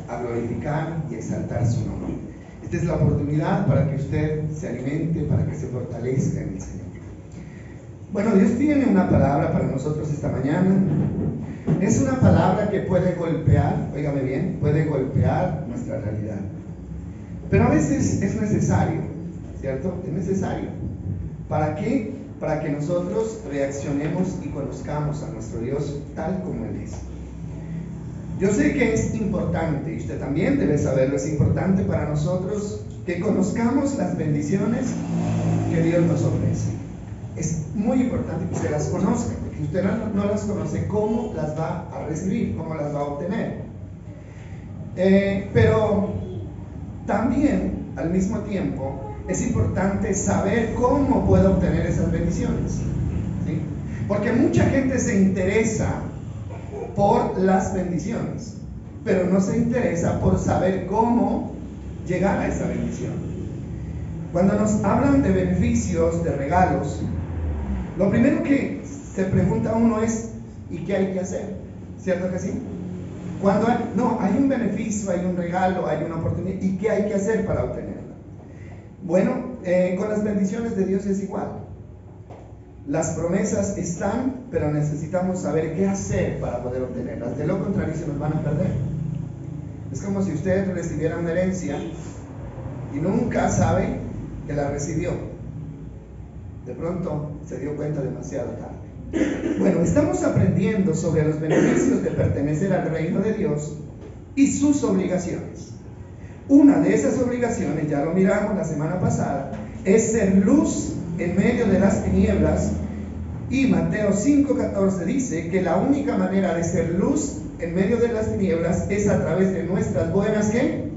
a glorificar y exaltar su nombre. Esta es la oportunidad para que usted se alimente, para que se fortalezca en el Señor. Bueno, Dios tiene una palabra para nosotros esta mañana. Es una palabra que puede golpear, óigame bien, puede golpear nuestra realidad. Pero a veces es necesario, ¿cierto? Es necesario. ¿Para qué? Para que nosotros reaccionemos y conozcamos a nuestro Dios tal como Él es. Yo sé que es importante, y usted también debe saberlo, es importante para nosotros que conozcamos las bendiciones que Dios nos ofrece. Es muy importante que usted las conozca, porque si usted no las conoce, ¿cómo las va a recibir? ¿Cómo las va a obtener? Pero también, al mismo tiempo, es importante saber cómo puedo obtener esas bendiciones, ¿sí? Porque mucha gente se interesa por las bendiciones, pero no se interesa por saber cómo llegar a esa bendición. Cuando nos hablan de beneficios, de regalos, lo primero que se pregunta uno es, ¿y qué hay que hacer? ¿Cierto que sí? Cuando hay un beneficio, hay un regalo, hay una oportunidad, ¿y qué hay que hacer para obtenerla? Bueno, con las bendiciones de Dios es igual. Las promesas están, pero necesitamos saber qué hacer para poder obtenerlas. De lo contrario, se nos van a perder. Es como si usted recibiera una herencia y nunca sabe que la recibió. De pronto se dio cuenta demasiado tarde. Bueno, estamos aprendiendo sobre los beneficios de pertenecer al reino de Dios y sus obligaciones. Una de esas obligaciones, ya lo miramos la semana pasada, es ser luz en medio de las tinieblas, y Mateo 5:14 dice que la única manera de ser luz en medio de las tinieblas es a través de nuestras buenas, ¿qué?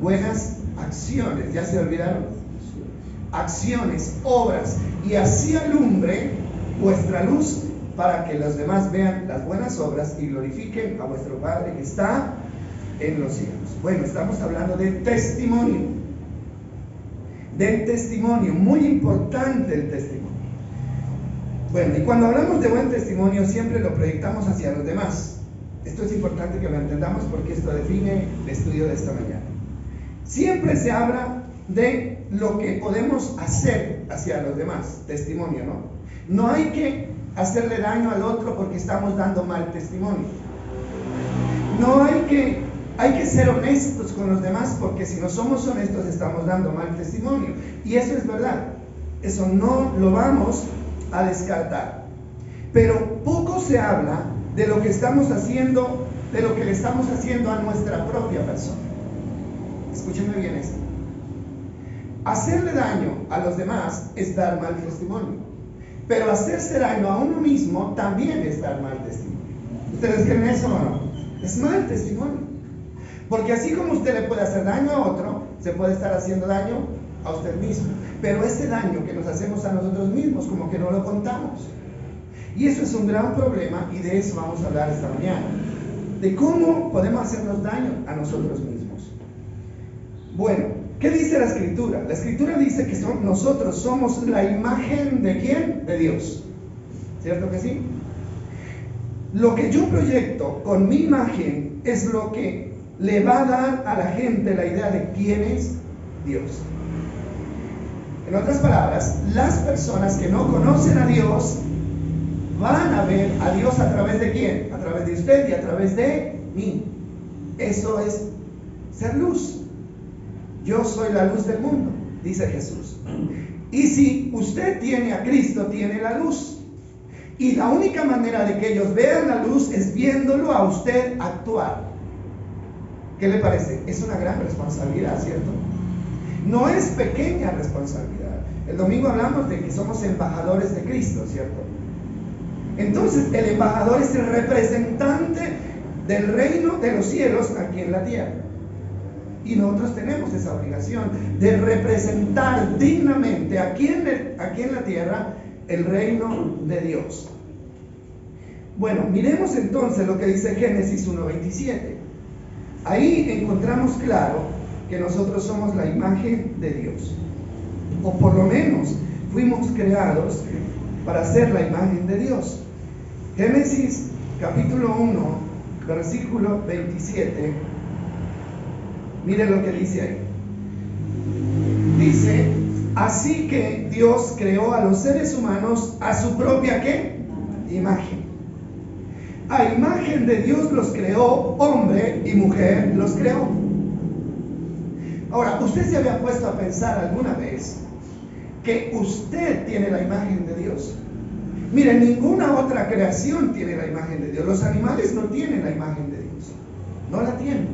Buenas acciones, ¿ya se olvidaron? Acciones, obras, y así alumbre vuestra luz para que los demás vean las buenas obras y glorifiquen a vuestro Padre que está en los cielos. Bueno, estamos hablando de testimonio. Del testimonio, muy importante el testimonio. Bueno, y cuando hablamos de buen testimonio siempre lo proyectamos hacia los demás. Esto es importante que lo entendamos porque esto define el estudio de esta mañana. Siempre se habla de lo que podemos hacer hacia los demás, testimonio, ¿no? No hay que hacerle daño al otro porque estamos dando mal testimonio. No hay que ser honestos con los demás porque si no somos honestos estamos dando mal testimonio. Y eso es verdad. Eso no lo vamos a descartar. Pero poco se habla de lo que estamos haciendo, de lo que le estamos haciendo a nuestra propia persona. Escúchenme bien esto. Hacerle daño a los demás es dar mal testimonio. Pero hacerse daño a uno mismo también es dar mal testimonio. ¿Ustedes creen eso o no? Es mal testimonio. Porque así como usted le puede hacer daño a otro, se puede estar haciendo daño a usted mismo. Pero ese daño que nos hacemos a nosotros mismos, como que no lo contamos. Y eso es un gran problema y de eso vamos a hablar esta mañana. De cómo podemos hacernos daño a nosotros mismos. Bueno, ¿qué dice la Escritura? La Escritura dice que nosotros somos la imagen ¿de quién? De Dios. ¿Cierto que sí? Lo que yo proyecto con mi imagen es lo que le va a dar a la gente la idea de quién es Dios. En otras palabras, las personas que no conocen a Dios van a ver a Dios a través de quién, a través de usted y a través de mí. Eso es ser luz. Yo soy la luz del mundo, dice Jesús. Y si usted tiene a Cristo, tiene la luz. Y la única manera de que ellos vean la luz es viéndolo a usted actuar. ¿Qué le parece? Es una gran responsabilidad, ¿cierto? No es pequeña responsabilidad. El domingo hablamos de que somos embajadores de Cristo, ¿cierto? Entonces, el embajador es el representante del reino de los cielos aquí en la tierra. Y nosotros tenemos esa obligación de representar dignamente aquí en la tierra el reino de Dios. Bueno, miremos entonces lo que dice Génesis 1:27. Ahí encontramos claro que nosotros somos la imagen de Dios. O por lo menos fuimos creados para ser la imagen de Dios. Génesis capítulo 1, versículo 27. Mire lo que dice ahí. Dice, así que Dios creó a los seres humanos a su propia ¿qué? Imagen. A imagen de Dios los creó, hombre y mujer los creó. Ahora, ¿usted se había puesto a pensar alguna vez que usted tiene la imagen de Dios? Mire, ninguna otra creación tiene la imagen de Dios. Los animales no tienen la imagen de Dios. No la tienen.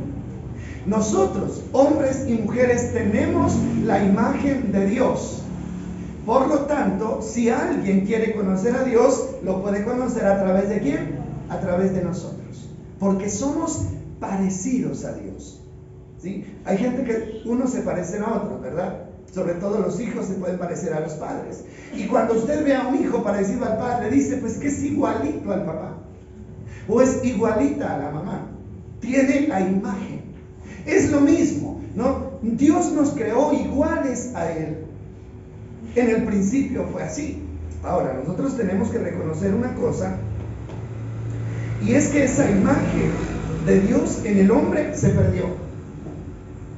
Nosotros, hombres y mujeres, tenemos la imagen de Dios. Por lo tanto, si alguien quiere conocer a Dios, lo puede conocer a través de ¿quién? A través de nosotros. Porque somos parecidos a Dios. ¿Sí? Hay gente que uno se parece a otro, ¿verdad? Sobre todo los hijos se pueden parecer a los padres. Y cuando usted ve a un hijo parecido al padre, dice pues que es igualito al papá. O es igualita a la mamá. Tiene la imagen. Es lo mismo, ¿no? Dios nos creó iguales a Él. En el principio fue así. Ahora, nosotros tenemos que reconocer una cosa, y es que esa imagen de Dios en el hombre se perdió.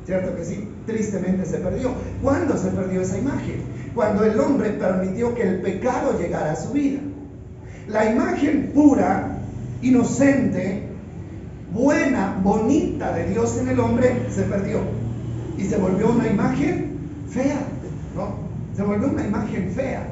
¿Cierto que sí? Tristemente se perdió. ¿Cuándo se perdió esa imagen? Cuando el hombre permitió que el pecado llegara a su vida. La imagen pura, inocente, buena, bonita de Dios en el hombre se perdió. Y se volvió una imagen fea, ¿no? Se volvió una imagen fea.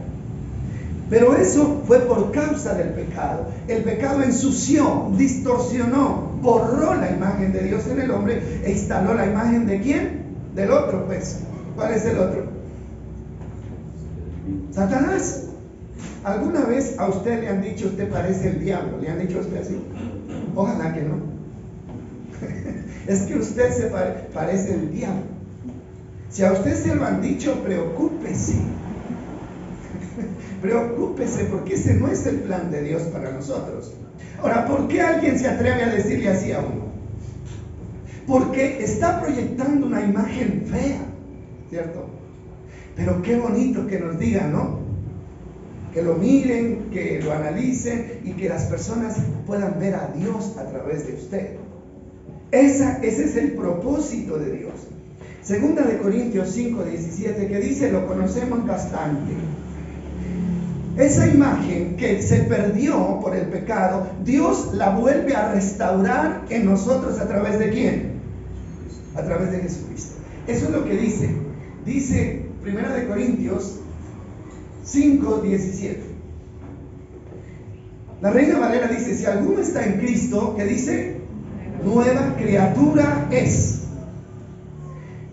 Pero eso fue por causa del pecado. El pecado ensució, distorsionó, borró la imagen de Dios en el hombre e instaló la imagen ¿de quién? Del otro, pues. ¿Cuál es el otro? Satanás. ¿Alguna vez a usted le han dicho, usted parece el diablo? ¿Le han dicho a usted así? Ojalá que no. Es que usted se parece el diablo. Si a usted se lo han dicho, preocúpese. Preocúpese, porque ese no es el plan de Dios para nosotros. Ahora, ¿por qué alguien se atreve a decirle así a uno? Porque está proyectando una imagen fea, ¿cierto? Pero qué bonito que nos digan, ¿no? Que lo miren, que lo analicen y que las personas puedan ver a Dios a través de usted. Ese es el propósito de Dios. Segunda de Corintios 5:17, que dice, lo conocemos bastante. Esa imagen que se perdió por el pecado, Dios la vuelve a restaurar en nosotros a través de ¿quién? A través de Jesucristo. Eso es lo que dice. Dice 1 de Corintios 5:17. La Reina Valera dice, si alguno está en Cristo, ¿qué dice? Nueva criatura es.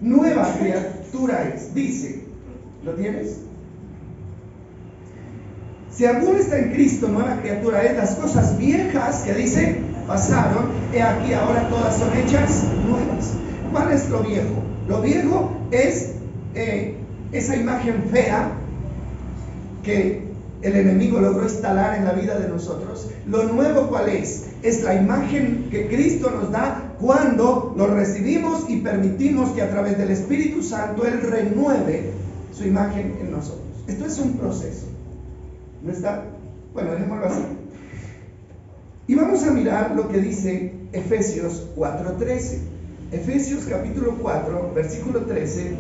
Nueva criatura es. Dice, ¿lo tienes? Si alguno está en Cristo, nueva criatura es. Las cosas viejas, que dice, pasaron, he aquí ahora todas son hechas nuevas. ¿Cuál es lo viejo? Lo viejo es esa imagen fea que el enemigo logró instalar en la vida de nosotros. Lo nuevo, ¿cuál es? Es la imagen que Cristo nos da cuando lo recibimos y permitimos que a través del Espíritu Santo Él renueve su imagen en nosotros. Esto es un proceso. ¿No está? Bueno, dejémoslo así. Y vamos a mirar lo que dice Efesios 4:13. Efesios capítulo 4, versículo 13,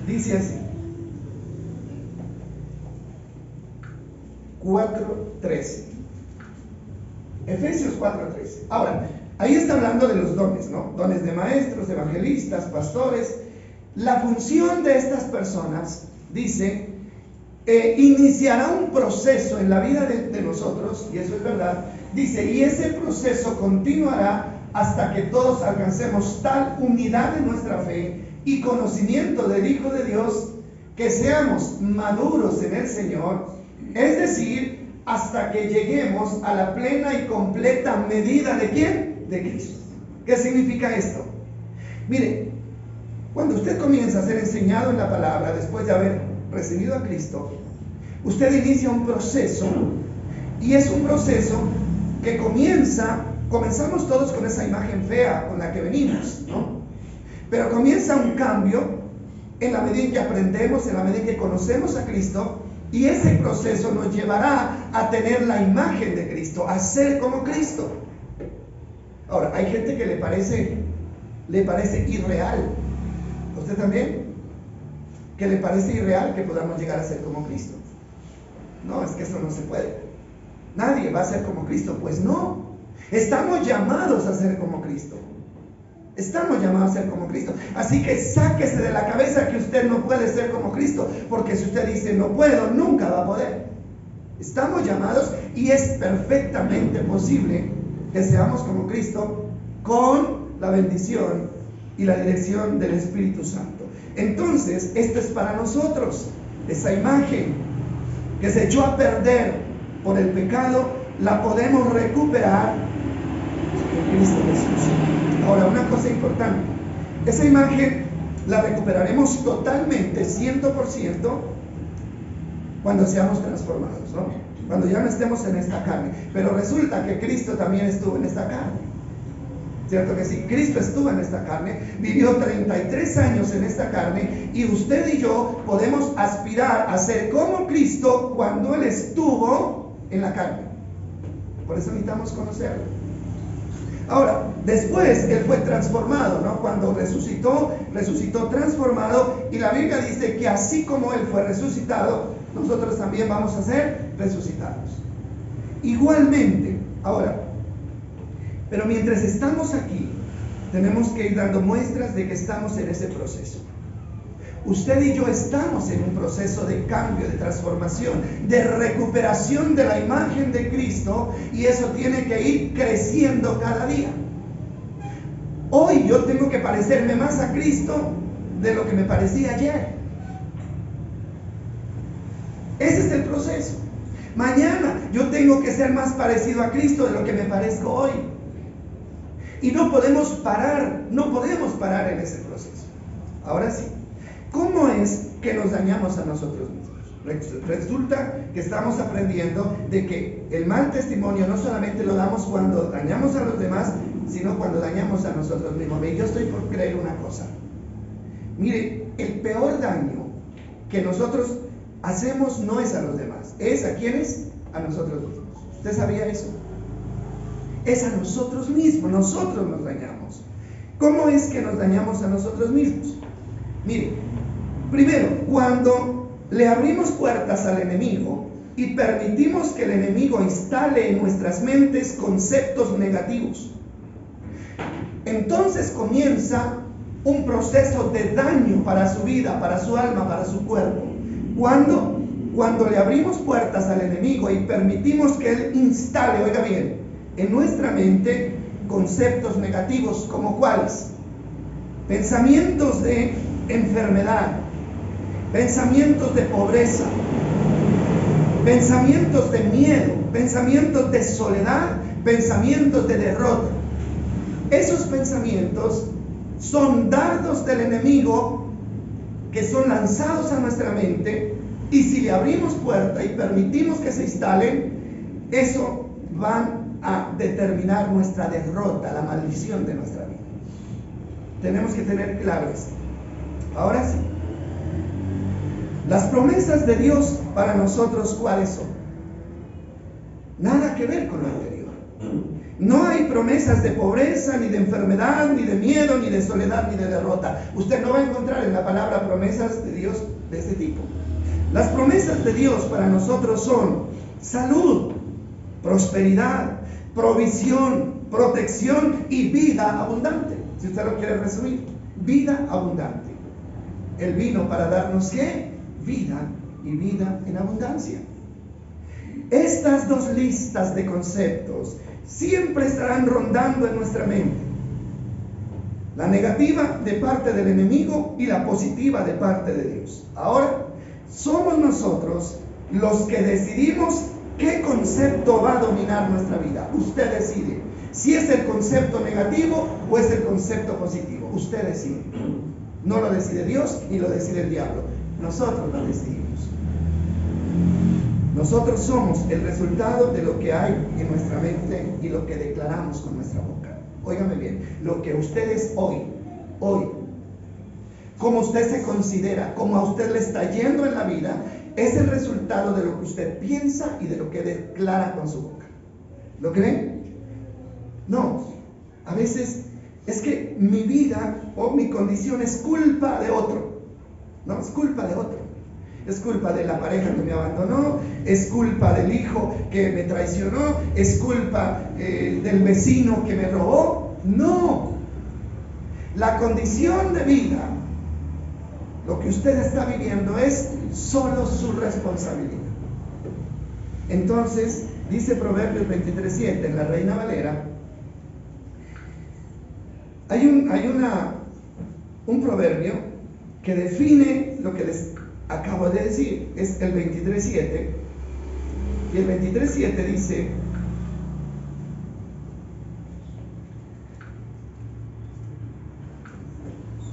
dice así. 4:13. Efesios 4:13. Ahora, ahí está hablando de los dones, ¿no? Dones de maestros, evangelistas, pastores. La función de estas personas, dice, iniciará un proceso en la vida de nosotros, y eso es verdad. Dice, y ese proceso continuará hasta que todos alcancemos tal unidad en nuestra fe y conocimiento del Hijo de Dios, que seamos maduros en el Señor, es decir, hasta que lleguemos a la plena y completa medida ¿de quién? De Cristo. ¿Qué significa esto? Mire, cuando usted comienza a ser enseñado en la palabra después de haber recibido a Cristo, usted inicia un proceso, y es un proceso que comenzamos todos con esa imagen fea con la que venimos, ¿no? Pero comienza un cambio en la medida en que aprendemos, en la medida en que conocemos a Cristo, y ese proceso nos llevará a tener la imagen de Cristo, a ser como Cristo. Ahora, hay gente que le parece irreal. ¿A usted también? Que le parece irreal que podamos llegar a ser como Cristo. No, es que eso no se puede. Nadie va a ser como Cristo. Pues no. Estamos llamados a ser como Cristo. Estamos llamados a ser como Cristo. Así que sáquese de la cabeza que usted no puede ser como Cristo. Porque si usted dice no puedo, nunca va a poder. Estamos llamados y es perfectamente posible que seamos como Cristo con la bendición y la dirección del Espíritu Santo. Entonces, esto es para nosotros. Esa imagen que se echó a perder por el pecado, la podemos recuperar en Cristo Jesús. Ahora, una cosa importante. Esa imagen la recuperaremos totalmente, 100%, cuando seamos transformados, ¿no? Cuando ya no estemos en esta carne. Pero resulta que Cristo también estuvo en esta carne. ¿Cierto que sí? Cristo estuvo en esta carne, vivió 33 años en esta carne, y usted y yo podemos aspirar a ser como Cristo cuando Él estuvo en la carne. Por eso necesitamos conocerlo. Ahora, después Él fue transformado, ¿no? Cuando resucitó transformado, y la Biblia dice que así como Él fue resucitado, nosotros también vamos a ser resucitados. Igualmente, ahora, pero mientras estamos aquí, tenemos que ir dando muestras de que estamos en ese proceso. Usted y yo estamos en un proceso de cambio, de transformación, de recuperación de la imagen de Cristo, y eso tiene que ir creciendo cada día. Hoy yo tengo que parecerme más a Cristo de lo que me parecía ayer. Ese es el proceso. Mañana yo tengo que ser más parecido a Cristo de lo que me parezco hoy. Y no podemos parar en ese proceso. Ahora sí, ¿cómo es que nos dañamos a nosotros mismos? Resulta que estamos aprendiendo de que el mal testimonio no solamente lo damos cuando dañamos a los demás, sino cuando dañamos a nosotros mismos. Y yo estoy por creer una cosa. Mire, el peor daño que nosotros hacemos no es a los demás. ¿Es a quiénes? A nosotros mismos. ¿Usted sabía eso? Es a nosotros mismos. Nosotros nos dañamos. ¿Cómo es que nos dañamos a nosotros mismos? Mire, primero, cuando le abrimos puertas al enemigo y permitimos que el enemigo instale en nuestras mentes conceptos negativos, entonces comienza un proceso de daño para su vida, para su alma, para su cuerpo. Cuando le abrimos puertas al enemigo y permitimos que él instale, oiga bien, en nuestra mente conceptos negativos, como cuáles: pensamientos de enfermedad, pensamientos de pobreza, pensamientos de miedo, pensamientos de soledad, pensamientos de derrota. Esos pensamientos son dardos del enemigo que son lanzados a nuestra mente, y si le abrimos puerta y permitimos que se instalen, eso van a determinar nuestra derrota, la maldición de nuestra vida. Tenemos que tener claro esto. Ahora sí, las promesas de Dios para nosotros, ¿cuáles son? Nada que ver con lo anterior. No hay promesas de pobreza, ni de enfermedad, ni de miedo, ni de soledad, ni de derrota. Usted no va a encontrar en la palabra promesas de Dios de este tipo. Las promesas de Dios para nosotros son salud, prosperidad, provisión, protección y vida abundante. Si usted lo quiere resumir, vida abundante. Él vino para darnos ¿qué? Vida, y vida en abundancia. Estas dos listas de conceptos siempre estarán rondando en nuestra mente. La negativa de parte del enemigo y la positiva de parte de Dios. Ahora, somos nosotros los que decidimos qué concepto va a dominar nuestra vida. Usted decide si es el concepto negativo o es el concepto positivo. Usted decide. No lo decide Dios ni lo decide el diablo. Nosotros lo decidimos. Nosotros somos el resultado de lo que hay en nuestra mente y lo que declaramos con nuestra boca. Óigame bien, lo que usted es hoy, como usted se considera, como a usted le está yendo en la vida, es el resultado de lo que usted piensa y de lo que declara con su boca. ¿Lo creen? No. A veces es que mi vida o mi condición es culpa de otro. No, es culpa de otro. Es culpa de la pareja que me abandonó, es culpa del hijo que me traicionó, es culpa del vecino que me robó. No. La condición de vida, lo que usted está viviendo, es solo su responsabilidad. Entonces, dice Proverbios 23:7 en la Reina Valera, hay un proverbio que define lo que les acabo de decir. Es el 23:7, y el 23:7 dice: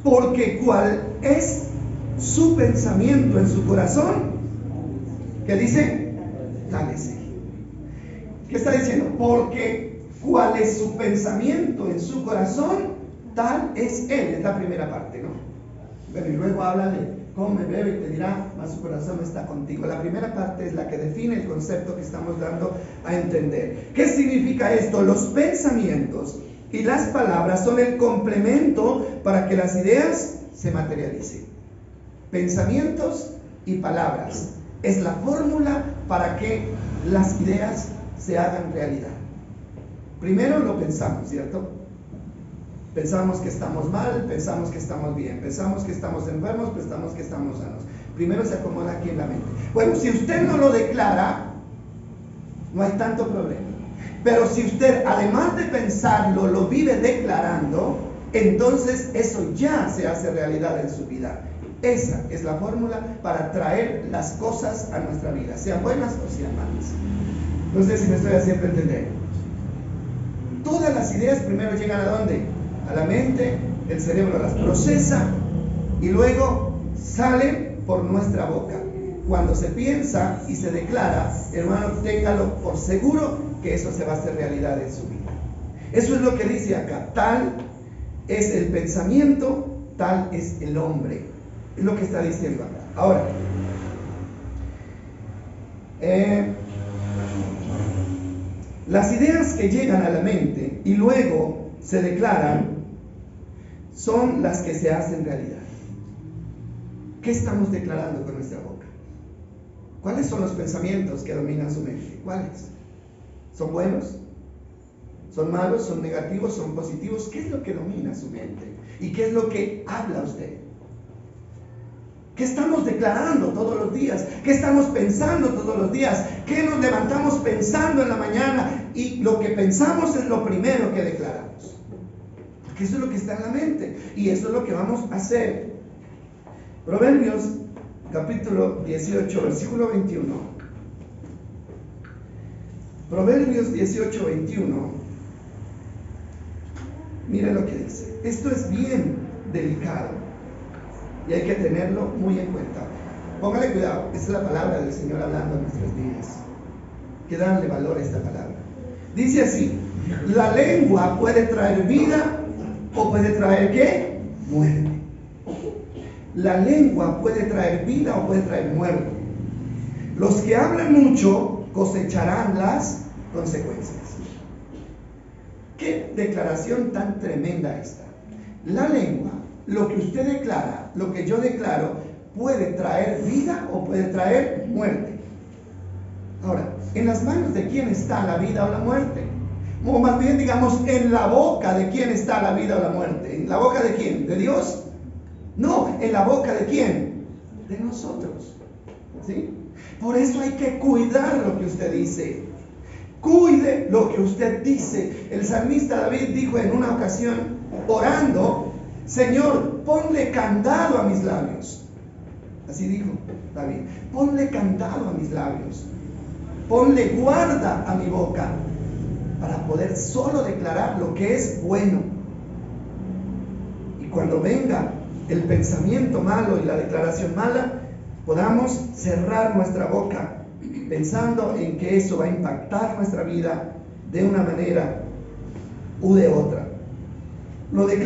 porque cuál es su pensamiento en su corazón, ¿qué dice? Tal es él. ¿Qué está diciendo? Porque cuál es su pensamiento en su corazón, tal es él. Es la primera parte, ¿no? Pero y luego habla de come, bebe y te dirá, mas su corazón está contigo. La primera parte es la que define el concepto que estamos dando a entender. ¿Qué significa esto? Los pensamientos y las palabras son el complemento para que las ideas se materialicen. Pensamientos y palabras es la fórmula para que las ideas se hagan realidad. Primero lo pensamos, ¿cierto? Pensamos que estamos mal, pensamos que estamos bien, pensamos que estamos enfermos, pensamos que estamos sanos. Primero se acomoda aquí en la mente. Bueno, si usted no lo declara, no hay tanto problema. Pero si usted, además de pensarlo, lo vive declarando, entonces eso ya se hace realidad en su vida. Esa es la fórmula para traer las cosas a nuestra vida, sean buenas o sean malas. No sé si me estoy haciendo entender. Todas las ideas primero llegan ¿a dónde? A la mente, el cerebro las procesa y luego salen por nuestra boca. Cuando se piensa y se declara, hermano, téngalo por seguro que eso se va a hacer realidad en su vida. Eso es lo que dice acá. Tal es el pensamiento, tal es el hombre. Es lo que está diciendo acá. Ahora, las ideas que llegan a la mente y luego se declaran son las que se hacen realidad. ¿Qué estamos declarando con nuestra boca? ¿Cuáles son los pensamientos que dominan su mente? ¿Cuáles? ¿Son buenos? ¿Son malos? ¿Son negativos? ¿Son positivos? ¿Qué es lo que domina su mente? ¿Y qué es lo que habla usted? ¿Qué estamos declarando todos los días? ¿Qué estamos pensando todos los días? ¿Qué nos levantamos pensando en la mañana? Y lo que pensamos es lo primero que declaramos. Porque eso es lo que está en la mente. Y eso es lo que vamos a hacer. Proverbios, capítulo 18, versículo 21. Proverbios 18, 21. Mire lo que dice. Esto es bien delicado. Y hay que tenerlo muy en cuenta. Póngale cuidado, esta es la palabra del Señor hablando en nuestras vidas. Hay que darle valor a esta palabra. Dice así: la lengua puede traer vida o puede traer ¿qué? Muerte. La lengua puede traer vida o puede traer muerte. Los que hablan mucho cosecharán las consecuencias. Qué declaración tan tremenda esta. La lengua, lo que usted declara, lo que yo declaro, puede traer vida o puede traer muerte. Ahora, ¿en las manos de quién está la vida o la muerte? O más bien, digamos, ¿en la boca de quién está la vida o la muerte? ¿En la boca de quién? ¿De Dios? No, ¿en la boca de quién? De nosotros. ¿Sí? Por eso hay que cuidar lo que usted dice. Cuide lo que usted dice. El salmista David dijo en una ocasión, orando: Señor, ponle candado a mis labios. Así dijo David: ponle candado a mis labios, ponle guarda a mi boca, para poder solo declarar lo que es bueno. Y cuando venga el pensamiento malo y la declaración mala, podamos cerrar nuestra boca, pensando en que eso va a impactar nuestra vida de una manera u de otra. Lo que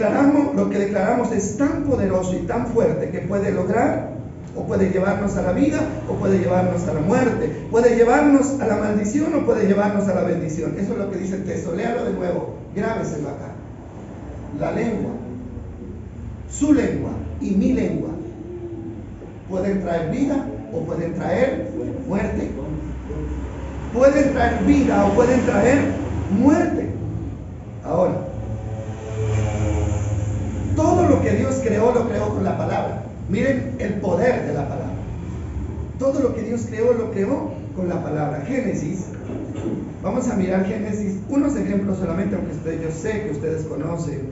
declaramos es tan poderoso y tan fuerte que puede lograr o puede llevarnos a la vida o puede llevarnos a la muerte, puede llevarnos a la maldición o puede llevarnos a la bendición. Eso es lo que dice el texto. Léalo de nuevo, grábeselo acá. la lengua, su lengua y mi lengua, pueden traer vida o pueden traer muerte. Pueden traer vida o pueden traer muerte. Ahora, todo lo que Dios creó, lo creó con la palabra. Miren el poder de la palabra. Todo lo que Dios creó, lo creó con la palabra. Génesis, vamos a mirar Génesis, unos ejemplos solamente, aunque yo sé que ustedes conocen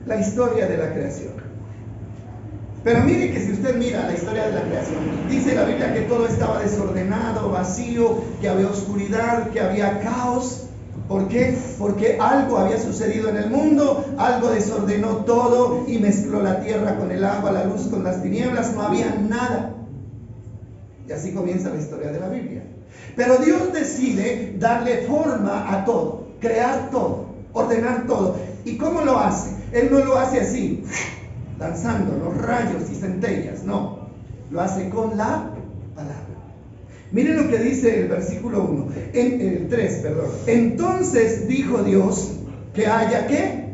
la historia de la creación. Pero mire que si usted mira la historia de la creación, dice la Biblia que todo estaba desordenado, vacío, que había oscuridad, que había caos. ¿Por qué? Porque algo había sucedido en el mundo, algo desordenó todo y mezcló la tierra con el agua, la luz con las tinieblas, no había nada. Y así comienza la historia de la Biblia. Pero Dios decide darle forma a todo, crear todo, ordenar todo. ¿Y cómo lo hace? Él no lo hace así, lanzando los rayos y centellas, no, lo hace con la palabra. Miren lo que dice el versículo 1, el 3, perdón. Entonces dijo Dios que haya ¿qué?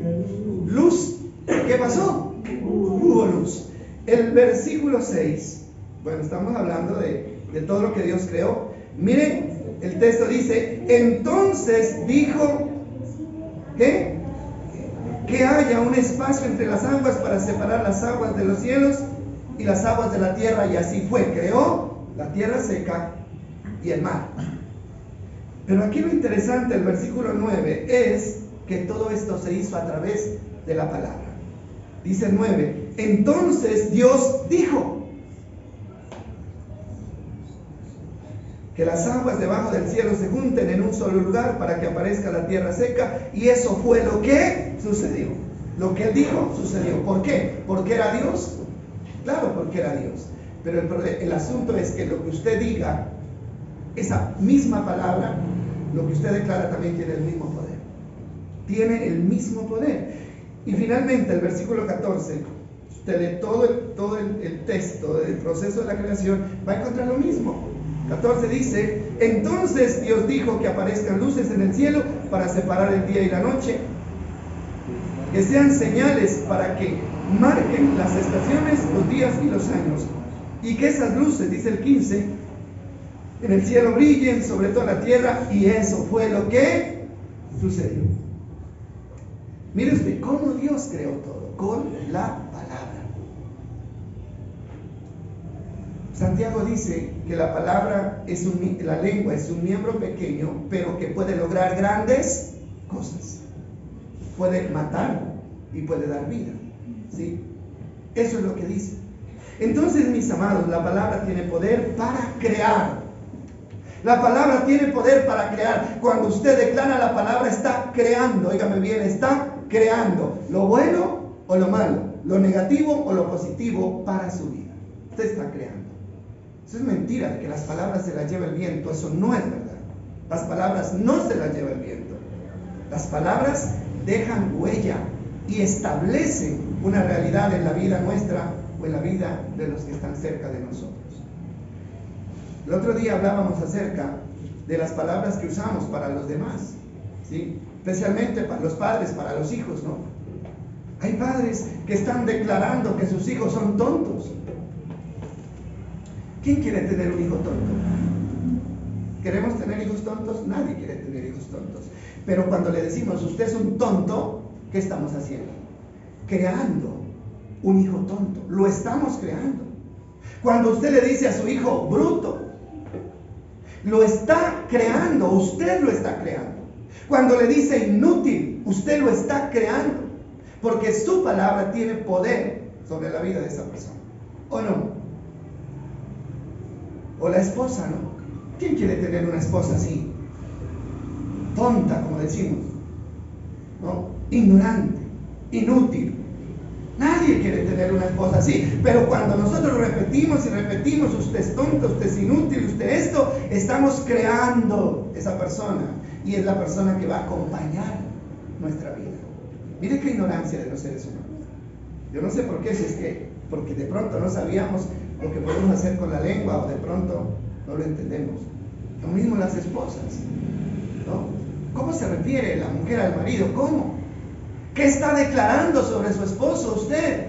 Luz. ¿Qué pasó? Hubo luz. El versículo 6, bueno, estamos hablando de todo lo que Dios creó. Miren, el texto dice, entonces dijo ¿qué? Que haya un espacio entre las aguas para separar las aguas de los cielos y las aguas de la tierra, y así fue. Creó la tierra seca y el mar. Pero aquí lo interesante del versículo 9 es que todo esto se hizo a través de la palabra. Dice 9, entonces Dios dijo que las aguas debajo del cielo se junten en un solo lugar para que aparezca la tierra seca, y eso fue lo que sucedió. Lo que él dijo sucedió. ¿Por qué? ¿Porque era Dios? Claro, porque era Dios. Pero el asunto es que lo que usted diga, esa misma palabra, lo que usted declara también tiene el mismo poder. Tiene el mismo poder. Y finalmente el versículo 14, usted lee todo el texto del proceso de la creación, va a encontrar lo mismo. 14 dice, entonces Dios dijo que aparezcan luces en el cielo para separar el día y la noche, que sean señales para que marquen las estaciones, los días y los años, y que esas luces, dice el 15, en el cielo brillen sobre toda la tierra, y eso fue lo que sucedió. Mire usted cómo Dios creó todo, con la palabra. Santiago dice que la palabra la lengua es un miembro pequeño, pero que puede lograr grandes cosas. Puede matar y puede dar vida, ¿sí? Eso es lo que dice. Entonces, mis amados, la palabra tiene poder para crear. La palabra tiene poder para crear. Cuando usted declara la palabra, está creando, óigame bien, está creando lo bueno o lo malo, lo negativo o lo positivo para su vida. Usted está creando. Eso es mentira, de que las palabras se las lleva el viento. Eso no es verdad. Las palabras no se las lleva el viento. Las palabras dejan huella y establecen una realidad en la vida nuestra o en la vida de los que están cerca de nosotros. El otro día hablábamos acerca de las palabras que usamos para los demás, ¿sí? Especialmente para los padres, para los hijos, ¿no? Hay padres que están declarando que sus hijos son tontos. ¿Quién quiere tener un hijo tonto? ¿Queremos tener hijos tontos? Nadie quiere tener hijos tontos. Pero cuando le decimos, usted es un tonto, ¿qué estamos haciendo? Creando un hijo tonto. Lo estamos creando. Cuando usted le dice a su hijo bruto, lo está creando, usted lo está creando. Cuando le dice inútil, usted lo está creando. Porque su palabra tiene poder sobre la vida de esa persona. ¿O no? O la esposa, ¿no? ¿Quién quiere tener una esposa así? Tonta, como decimos, ¿no? Ignorante, inútil. Nadie quiere tener una esposa así. Pero cuando nosotros repetimos y repetimos, usted es tonto, usted es inútil, usted esto, estamos creando esa persona. Y es la persona que va a acompañar nuestra vida. Mire qué ignorancia de los seres humanos. Yo no sé por qué, si es que porque de pronto no sabíamos lo que podemos hacer con la lengua, o de pronto no lo entendemos. Lo mismo las esposas, ¿no? ¿Cómo se refiere la mujer al marido? ¿Cómo? ¿Qué está declarando sobre su esposo usted?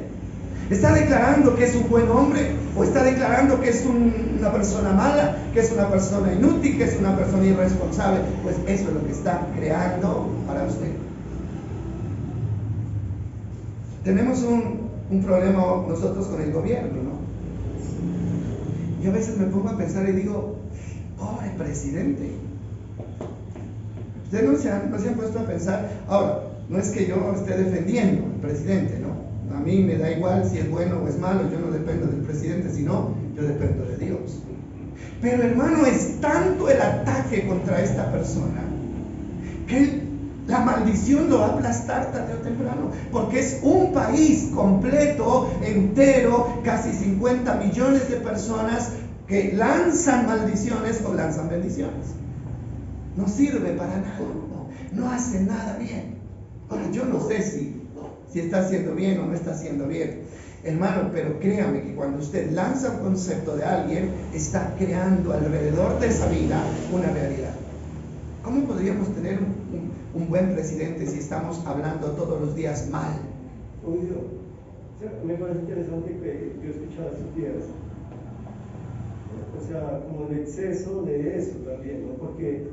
¿Está declarando que es un buen hombre? ¿O está declarando que es una persona mala? ¿Que es una persona inútil? ¿Que es una persona irresponsable? Pues eso es lo que está creando para usted. Tenemos un problema nosotros con el gobierno, ¿no? Yo a veces me pongo a pensar y digo, pobre presidente. Ustedes no se han puesto a pensar. Ahora, no es que yo esté defendiendo al presidente, ¿no? A mí me da igual si es bueno o es malo, yo no dependo del presidente, sino yo dependo de Dios. Pero hermano, es tanto el ataque contra esta persona que la maldición lo va a aplastar tarde o temprano, porque es un país completo, entero, casi 50 millones de personas que lanzan maldiciones o lanzan bendiciones. No sirve para nada, no hace nada bien. Ahora, yo no sé si está haciendo bien o no está haciendo bien, hermano, pero créame que cuando usted lanza un concepto de alguien, está creando alrededor de esa vida una realidad. ¿Cómo podríamos tener un buen presidente si estamos hablando todos los días mal? Me parece interesante que yo he escuchado estos días, o sea, como el exceso de eso también, ¿no? Porque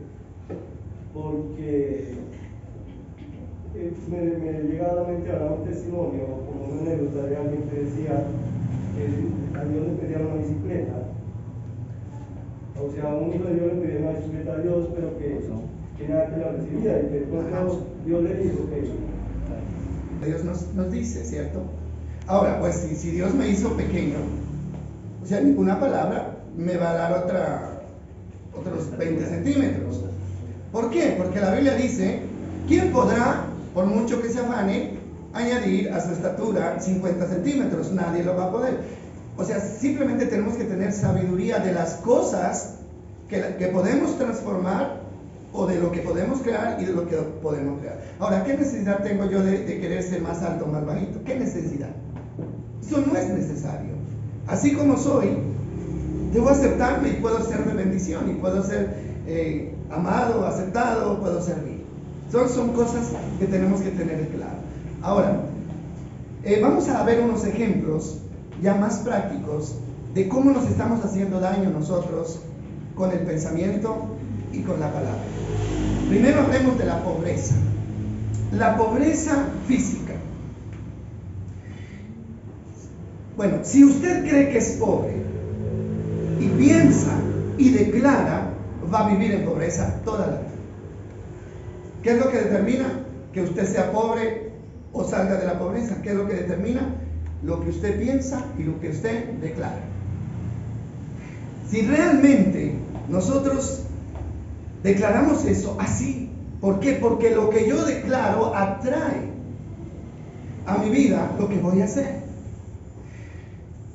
me llega a la mente ahora un testimonio, como una anécdota de alguien que decía que a Dios le pedía una bicicleta. O sea, un hijo de Dios le pedía una bicicleta a Dios, pero que nada que la recibía, y que después Dios le dijo que Dios nos dice, ¿cierto? Ahora, pues si Dios me hizo pequeño, o sea, ninguna palabra me va a dar otros 20 centímetros. ¿Por qué? Porque la Biblia dice, ¿quién podrá, por mucho que se afane, añadir a su estatura 50 centímetros? Nadie lo va a poder. O sea, simplemente tenemos que tener sabiduría de las cosas que podemos transformar, o de lo que podemos crear y de lo que podemos crear. Ahora, ¿qué necesidad tengo yo de querer ser más alto o más bajito? ¿Qué necesidad? Eso no es necesario. Así como soy, debo aceptarme y puedo ser de bendición, y puedo ser amado, aceptado, puedo servir. Son cosas que tenemos que tener claro. Ahora, vamos a ver unos ejemplos ya más prácticos de cómo nos estamos haciendo daño nosotros con el pensamiento y con la palabra. Primero hablemos de la pobreza. La pobreza física. Bueno, si usted cree que es pobre y piensa y declara, va a vivir en pobreza toda la vida. ¿Qué es lo que determina que usted sea pobre o salga de la pobreza? ¿Qué es lo que determina? Lo que usted piensa y lo que usted declara. Si realmente nosotros declaramos eso así, ¿por qué? Porque lo que yo declaro atrae a mi vida lo que voy a hacer.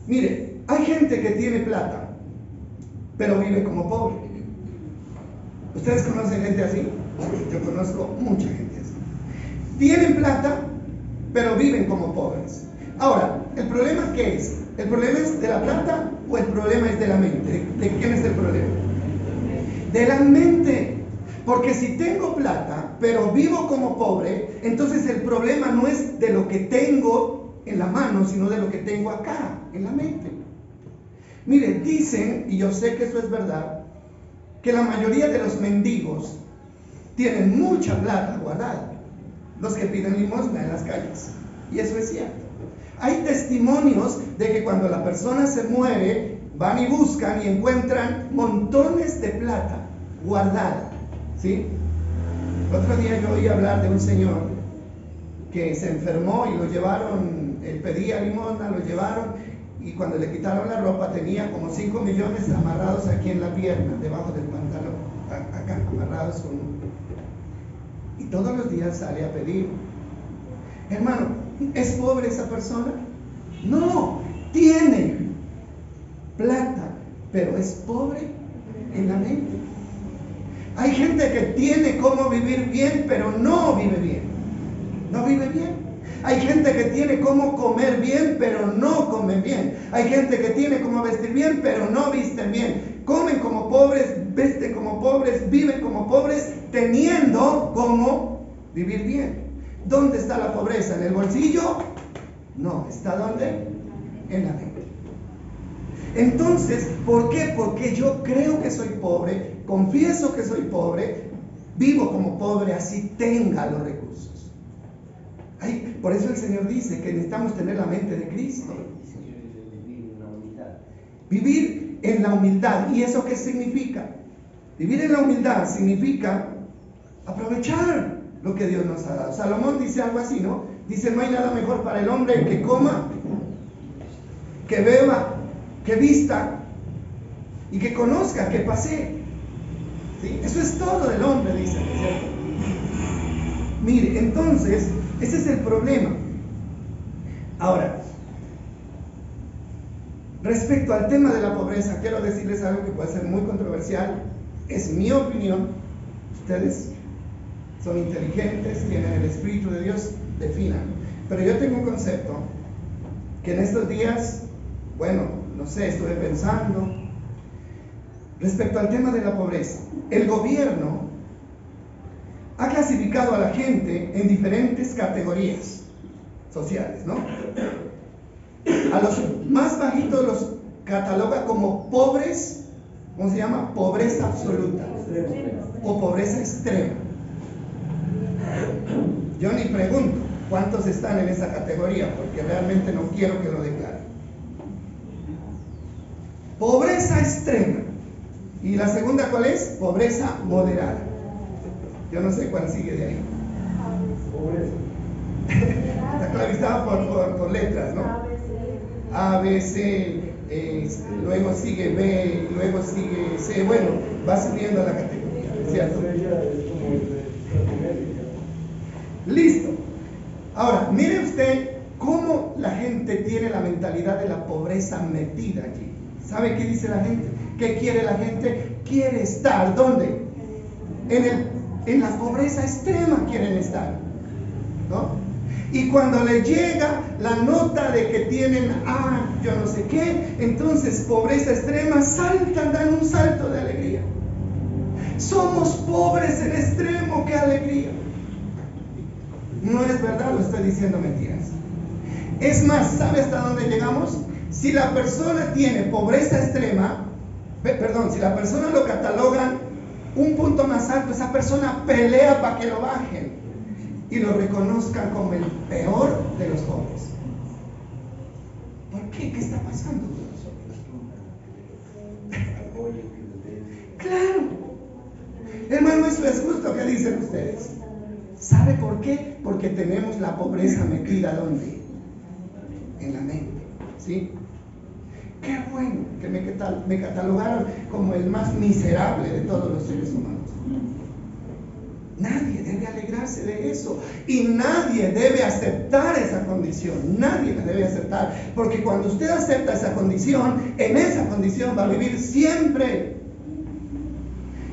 Mire, hay gente que tiene plata, pero vive como pobre. ¿Ustedes conocen gente así? Yo conozco mucha gente así. Tienen plata, pero viven como pobres. Ahora, ¿el problema qué es? ¿El problema es de la plata o el problema es de la mente? ¿De quién es el problema? De la mente. Porque si tengo plata, pero vivo como pobre, entonces el problema no es de lo que tengo en la mano, sino de lo que tengo acá, en la mente. Mire, dicen, y yo sé que eso es verdad, que la mayoría de los mendigos tienen mucha plata guardada, los que piden limosna en las calles. Y eso es cierto. Hay testimonios de que cuando la persona se muere, van y buscan y encuentran montones de plata guardada, ¿sí? Otro día yo oí hablar de un señor que se enfermó y lo llevaron, él pedía limosna, lo llevaron, y cuando le quitaron la ropa tenía como 5 millones amarrados aquí en la pierna, debajo del pantalón, acá, amarrados con un... Y todos los días sale a pedir. Hermano, ¿es pobre esa persona? No, tiene plata, pero es pobre en la mente. Hay gente que tiene cómo vivir bien, pero no vive bien. No vive bien. Hay gente que tiene cómo comer bien, pero no come bien. Hay gente que tiene cómo vestir bien, pero no visten bien. Comen como pobres, visten como pobres, viven como pobres, teniendo cómo vivir bien. ¿Dónde está la pobreza? ¿En el bolsillo? No, ¿está dónde? En la mente. Entonces, ¿por qué? Porque yo creo que soy pobre, confieso que soy pobre, vivo como pobre, así tenga los recursos. Ay, por eso el Señor dice que necesitamos tener la mente de Cristo. Vivir en la humildad. ¿Y eso qué significa? Vivir en la humildad significa aprovechar lo que Dios nos ha dado. Salomón dice algo así, ¿no? Dice, no hay nada mejor para el hombre que coma, que beba, que vista y que conozca, que pasee. ¿Sí? Eso es todo del hombre, dice, ¿cierto? Mire, entonces, ese es el problema. Ahora, respecto al tema de la pobreza, quiero decirles algo que puede ser muy controversial. Es mi opinión. Ustedes son inteligentes, tienen el Espíritu de Dios, definan. Pero yo tengo un concepto que en estos días, bueno, no sé, estuve pensando respecto al tema de la pobreza. El gobierno ha clasificado a la gente en diferentes categorías sociales, ¿no? A los más bajitos los cataloga como pobres, ¿cómo se llama? Pobreza absoluta o pobreza extrema. Yo ni pregunto cuántos están en esa categoría, porque realmente no quiero que lo declaren. Pobreza extrema. ¿Y la segunda cuál es? Pobreza moderada. Yo no sé cuál sigue de ahí. Está clavizada por letras, ¿no? A, B, C, luego sigue B, luego sigue C. Bueno, va subiendo la categoría, ¿cierto? Listo. Ahora, mire usted cómo la gente tiene la mentalidad de la pobreza metida allí. ¿Sabe qué dice la gente? ¿Qué quiere la gente? Quiere estar, ¿dónde? En la pobreza extrema quieren estar, ¿no? Y cuando le llega la nota de que tienen yo no sé qué, entonces pobreza extrema, saltan, dan un salto de alegría. Somos pobres en extremo, qué alegría. No es verdad, lo estoy diciendo mentiras. Es más, ¿sabe hasta dónde llegamos? Si la persona tiene pobreza extrema, si la persona lo catalogan un punto más alto, esa persona pelea para que lo bajen y lo reconozcan como el peor de los pobres. ¿Por qué? ¿Qué está pasando con nosotros? Claro. Hermano, eso es justo que dicen ustedes. ¿Sabe por qué? Porque tenemos la pobreza metida ¿dónde? En la mente, ¿sí? Qué bueno que me catalogaron como el más miserable de todos los seres humanos. Nadie debe alegrarse de eso y nadie debe aceptar esa condición. Nadie la debe aceptar, porque cuando usted acepta esa condición, en esa condición va a vivir siempre.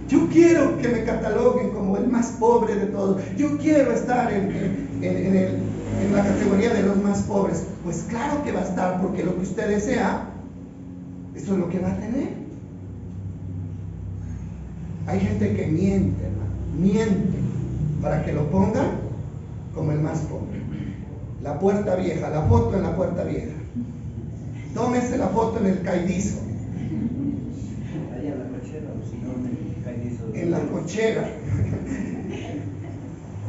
Yo quiero que me cataloguen como el más pobre de todos. Yo quiero estar en la categoría de los más pobres. Pues claro que va a estar, porque lo que usted desea, eso es lo que va a tener. Hay gente que miente, hermano, miente para que lo pongan como el más pobre. La puerta vieja, la foto en la puerta vieja. Tómese la foto en el caidizo. Allá en la cochera, o si no, en el caidizo. En la cochera.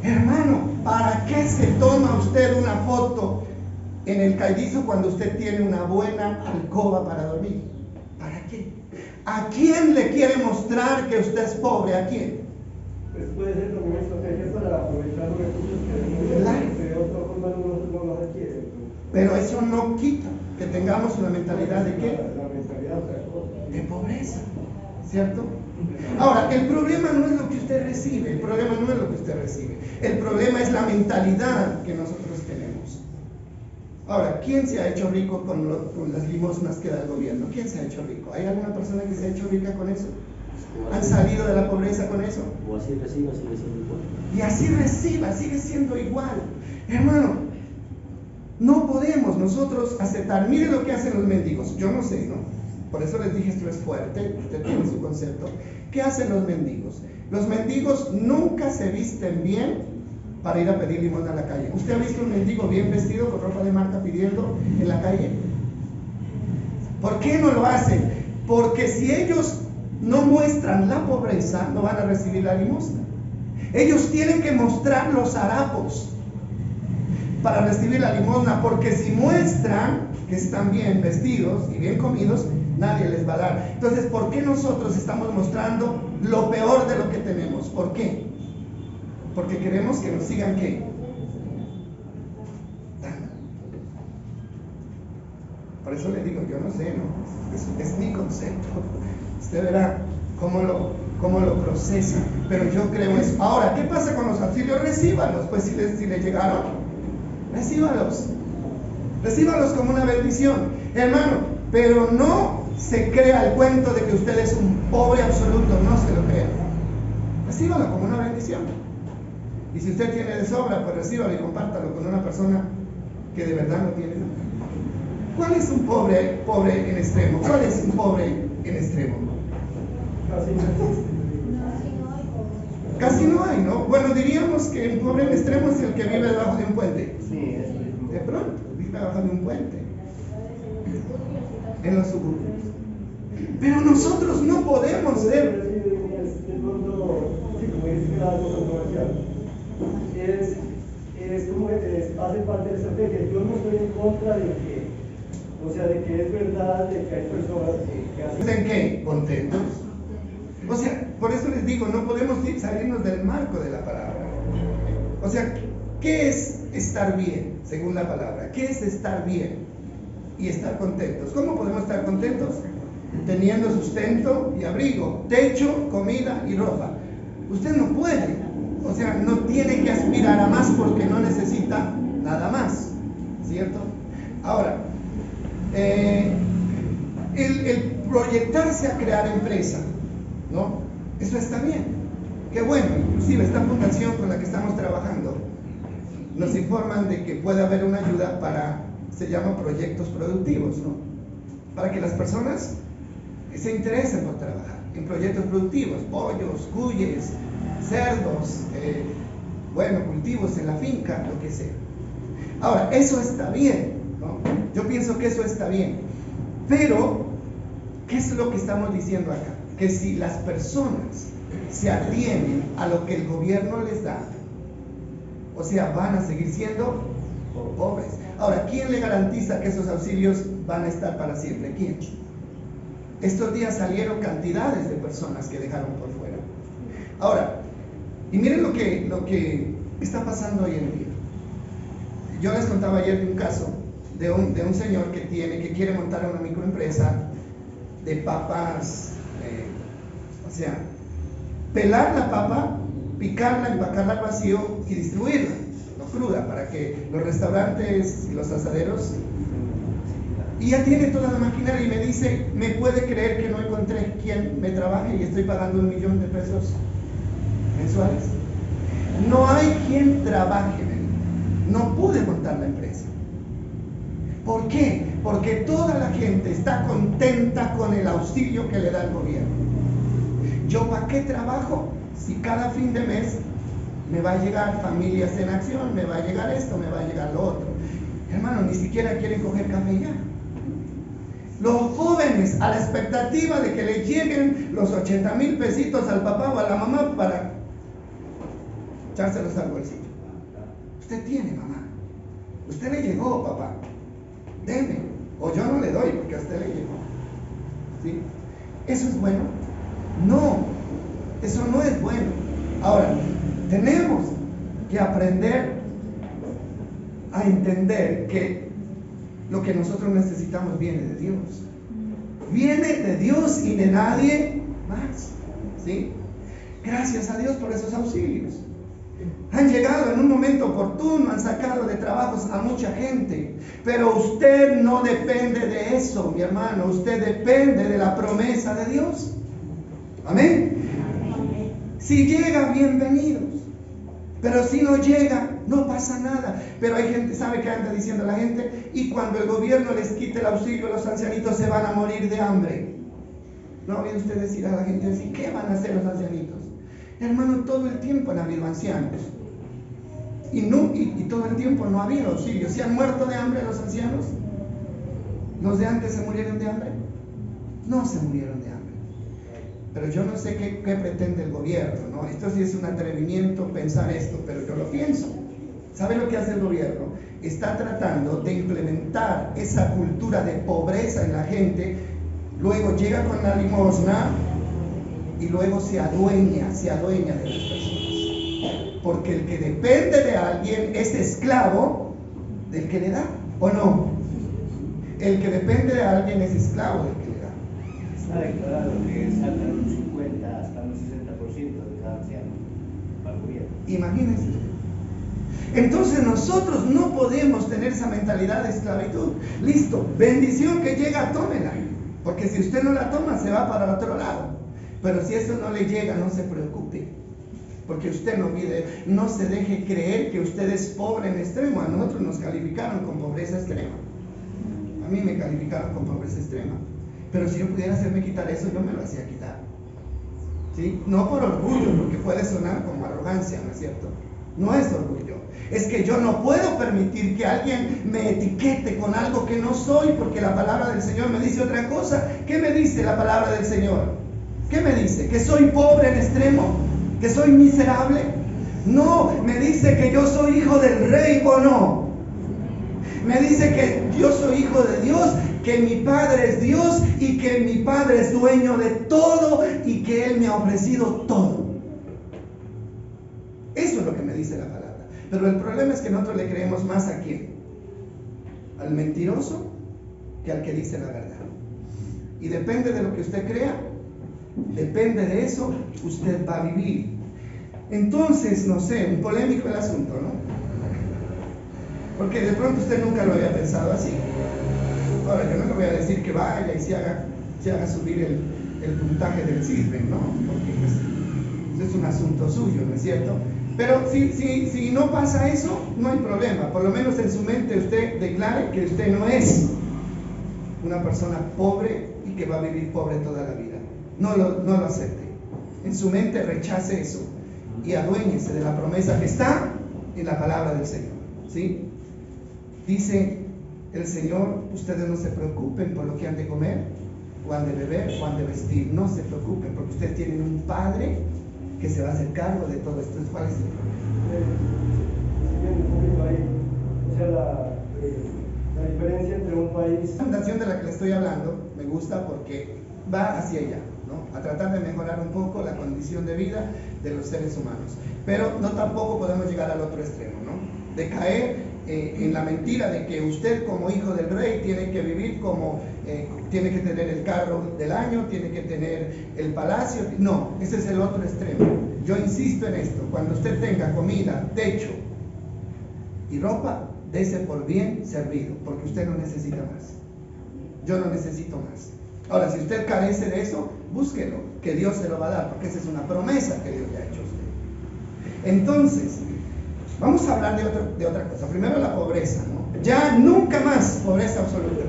Hermano, ¿para qué se toma usted una foto en el caidizo cuando usted tiene una buena alcoba para dormir? ¿Para qué? ¿A quién le quiere mostrar que usted es pobre? ¿A quién? Pues puede ser como una estrategia para aprovechar los recursos que de otra forma no los adquieren. Pero eso no quita que tengamos una mentalidad de ¿qué? La mentalidad otra cosa. De pobreza, ¿cierto? Ahora, el problema no es lo que usted recibe, el problema no es lo que usted recibe, el problema es la mentalidad que nosotros tenemos. Ahora, ¿quién se ha hecho rico con las limosnas que da el gobierno? ¿Quién se ha hecho rico? ¿Hay alguna persona que se ha hecho rica con eso? ¿Han salido de la pobreza con eso? O así reciba, sigue siendo igual. Y así reciba, sigue siendo igual. Hermano, no podemos nosotros aceptar. Mire lo que hacen los mendigos. Yo no sé, ¿no? Por eso les dije, esto es fuerte, usted tiene su concepto. ¿Qué hacen los mendigos? Los mendigos nunca se visten bien para ir a pedir limosna a la calle. ¿Usted ha visto un mendigo bien vestido con ropa de marca pidiendo en la calle? ¿Por qué no lo hacen? Porque si ellos no muestran la pobreza, no van a recibir la limosna. Ellos tienen que mostrar los harapos para recibir la limosna, porque si muestran que están bien vestidos y bien comidos, nadie les va a dar. Entonces, ¿por qué nosotros estamos mostrando lo peor de lo que tenemos? ¿Por qué? Porque queremos que nos sigan ¿qué? Dando. Por eso le digo, yo no sé, ¿no? Es mi concepto. Usted verá cómo lo procesa, pero yo creo eso. Ahora, ¿qué pasa con los auxilios? Recíbalos, pues si les llegaron, recíbalos como una bendición, hermano, pero no se crea el cuento de que usted es un pobre absoluto, no se lo crea. Recíbalo como una bendición, y si usted tiene de sobra, pues recíbalo y compártalo con una persona que de verdad no tiene nada. ¿Cuál es un pobre en extremo? ¿Cuál es un pobre en extremo? Casi no hay, ¿no? Bueno, diríamos que un pobre en extremo es el que vive debajo de un puente. Sí, eso es. De pronto, vive debajo de un puente, en los suburbios. Pero nosotros no podemos ser. De pronto, sí, como dice que algo controversial, es como hace parte de la estrategia. Yo no estoy en contra de que, o sea, de que es verdad, de que hay personas que hacen. ¿En qué? Contentos. O sea, por eso les digo, no podemos salirnos del marco de la palabra. O sea, ¿qué es estar bien, según la palabra? ¿Qué es estar bien y estar contentos? ¿Cómo podemos estar contentos? Teniendo sustento y abrigo, techo, comida y ropa. Usted no puede, o sea, no tiene que aspirar a más porque no necesita nada más, ¿cierto? Ahora, el proyectarse a crear empresa, ¿no? Eso está bien, qué bueno. Inclusive esta fundación con la que estamos trabajando nos informan de que puede haber una ayuda para, se llama proyectos productivos, ¿no? Para que las personas se interesen por trabajar en proyectos productivos, pollos, cuyes, cerdos, cultivos en la finca, lo que sea. Ahora, eso está bien, ¿no? Yo pienso que eso está bien, pero ¿qué es lo que estamos diciendo acá? Que si las personas se atienen a lo que el gobierno les da, o sea, van a seguir siendo pobres. Ahora, ¿quién le garantiza que esos auxilios van a estar para siempre? ¿Quién? Estos días salieron cantidades de personas que dejaron por fuera. Ahora, y miren lo que está pasando hoy en día. Yo les contaba ayer de un caso de un señor que quiere montar una microempresa de papas, o sea, pelar la papa, picarla, empacarla al vacío y distribuirla, no cruda, para que los restaurantes y los asaderos. Y ya tiene toda la maquinaria y me dice, ¿me puede creer que no encontré quien me trabaje y estoy pagando $1 millón mensuales? No hay quien trabaje, no pude montar la empresa. ¿Por qué? Porque toda la gente está contenta con el auxilio que le da el gobierno. ¿Yo para qué trabajo? Si cada fin de mes me va a llegar Familias en Acción, me va a llegar esto, me va a llegar lo otro. Hermano, ni siquiera quieren coger café ya. Los jóvenes a la expectativa de que le lleguen los 80,000 pesitos al papá o a la mamá para echárselos al bolsillo. Usted tiene, mamá. Usted le llegó, papá. Deme. O yo no le doy porque a usted le llegó. ¿Sí? ¿Eso es bueno? No. Eso no es bueno. Ahora, tenemos que aprender a entender que lo que nosotros necesitamos viene de Dios. Viene de Dios y de nadie más. ¿Sí? Gracias a Dios por esos auxilios. Han llegado en un momento oportuno, han sacado de trabajos a mucha gente. Pero usted no depende de eso, mi hermano. Usted depende de la promesa de Dios. Amén. Si llega, bienvenidos. Pero si no llega, no pasa nada. Pero hay gente, ¿sabe qué anda diciendo la gente? Y cuando el gobierno les quite el auxilio, los ancianitos se van a morir de hambre. ¿No oye usted decir a la gente así? ¿Qué van a hacer los ancianitos? Hermano, todo el tiempo han habido ancianos. Y todo el tiempo no ha habido auxilio. ¿Se han muerto de hambre los ancianos? ¿Los de antes se murieron de hambre? No se murieron de hambre. Pero yo no sé qué pretende el gobierno, ¿no? Esto sí es un atrevimiento pensar esto, pero yo lo pienso. ¿Sabe lo que hace el gobierno? Está tratando de implementar esa cultura de pobreza en la gente, luego llega con la limosna y luego se adueña de las personas. Porque el que depende de alguien es esclavo del que le da, ¿o no? El que depende de alguien es esclavo del que le da. Está declarado que sacan un 50 hasta un 60% de cada anciano para el gobierno. Imagínense. Entonces nosotros no podemos tener esa mentalidad de esclavitud. Listo, bendición que llega, tómela. Porque si usted no la toma, se va para el otro lado. Pero si eso no le llega, no se preocupe. Porque usted no se deje creer que usted es pobre en extremo. A nosotros nos calificaron con pobreza extrema. A mí me calificaron con pobreza extrema. Pero si yo pudiera hacerme quitar eso, yo me lo hacía quitar. ¿Sí? No por orgullo, porque puede sonar como arrogancia, ¿no es cierto? No es orgullo. Es que yo no puedo permitir que alguien me etiquete con algo que no soy, porque la palabra del Señor me dice otra cosa. ¿Qué me dice la palabra del Señor? ¿Qué me dice? ¿Que soy pobre en extremo? ¿Que soy miserable? No, me dice que yo soy hijo del rey, ¿o no? Me dice que yo soy hijo de Dios, que mi Padre es Dios y que mi Padre es dueño de todo y que Él me ha ofrecido todo. Eso es lo que me dice la palabra. Pero el problema es que nosotros le creemos más a quién, al mentiroso, que al que dice la verdad. Y depende de lo que usted crea, depende de eso, usted va a vivir. Entonces, no sé, un polémico el asunto, ¿no? Porque de pronto usted nunca lo había pensado así. Ahora, yo no le voy a decir que vaya y se haga subir el puntaje del CISBEN, ¿no? Porque pues, es un asunto suyo, ¿no es cierto? Pero si no pasa eso, no hay problema. Por lo menos en su mente usted declare que usted no es una persona pobre y que va a vivir pobre toda la vida. No lo acepte. En su mente rechace eso y aduéñese de la promesa que está en la palabra del Señor. ¿Sí? Dice el Señor, ustedes no se preocupen por lo que han de comer, o han de beber, o han de vestir. No se preocupen, porque ustedes tienen un Padre que se va a hacer cargo de todo esto. ¿Cuál es el problema? La diferencia entre un país... La fundación de la que le estoy hablando me gusta porque va hacia allá, ¿no? A tratar de mejorar un poco la condición de vida de los seres humanos. Pero no tampoco podemos llegar al otro extremo, ¿no? De caer en la mentira de que usted como hijo del rey tiene que vivir como, tiene que tener el carro del año, tiene que tener el palacio. No, ese es el otro extremo. Yo insisto en esto, cuando usted tenga comida, techo y ropa, dese por bien servido, porque usted no necesita más. Yo no necesito más. Ahora, si usted carece de eso, búsquelo, que Dios se lo va a dar, porque esa es una promesa que Dios le ha hecho a usted. Entonces, vamos a hablar de otra cosa. Primero la pobreza, ¿no? Ya nunca más pobreza absoluta.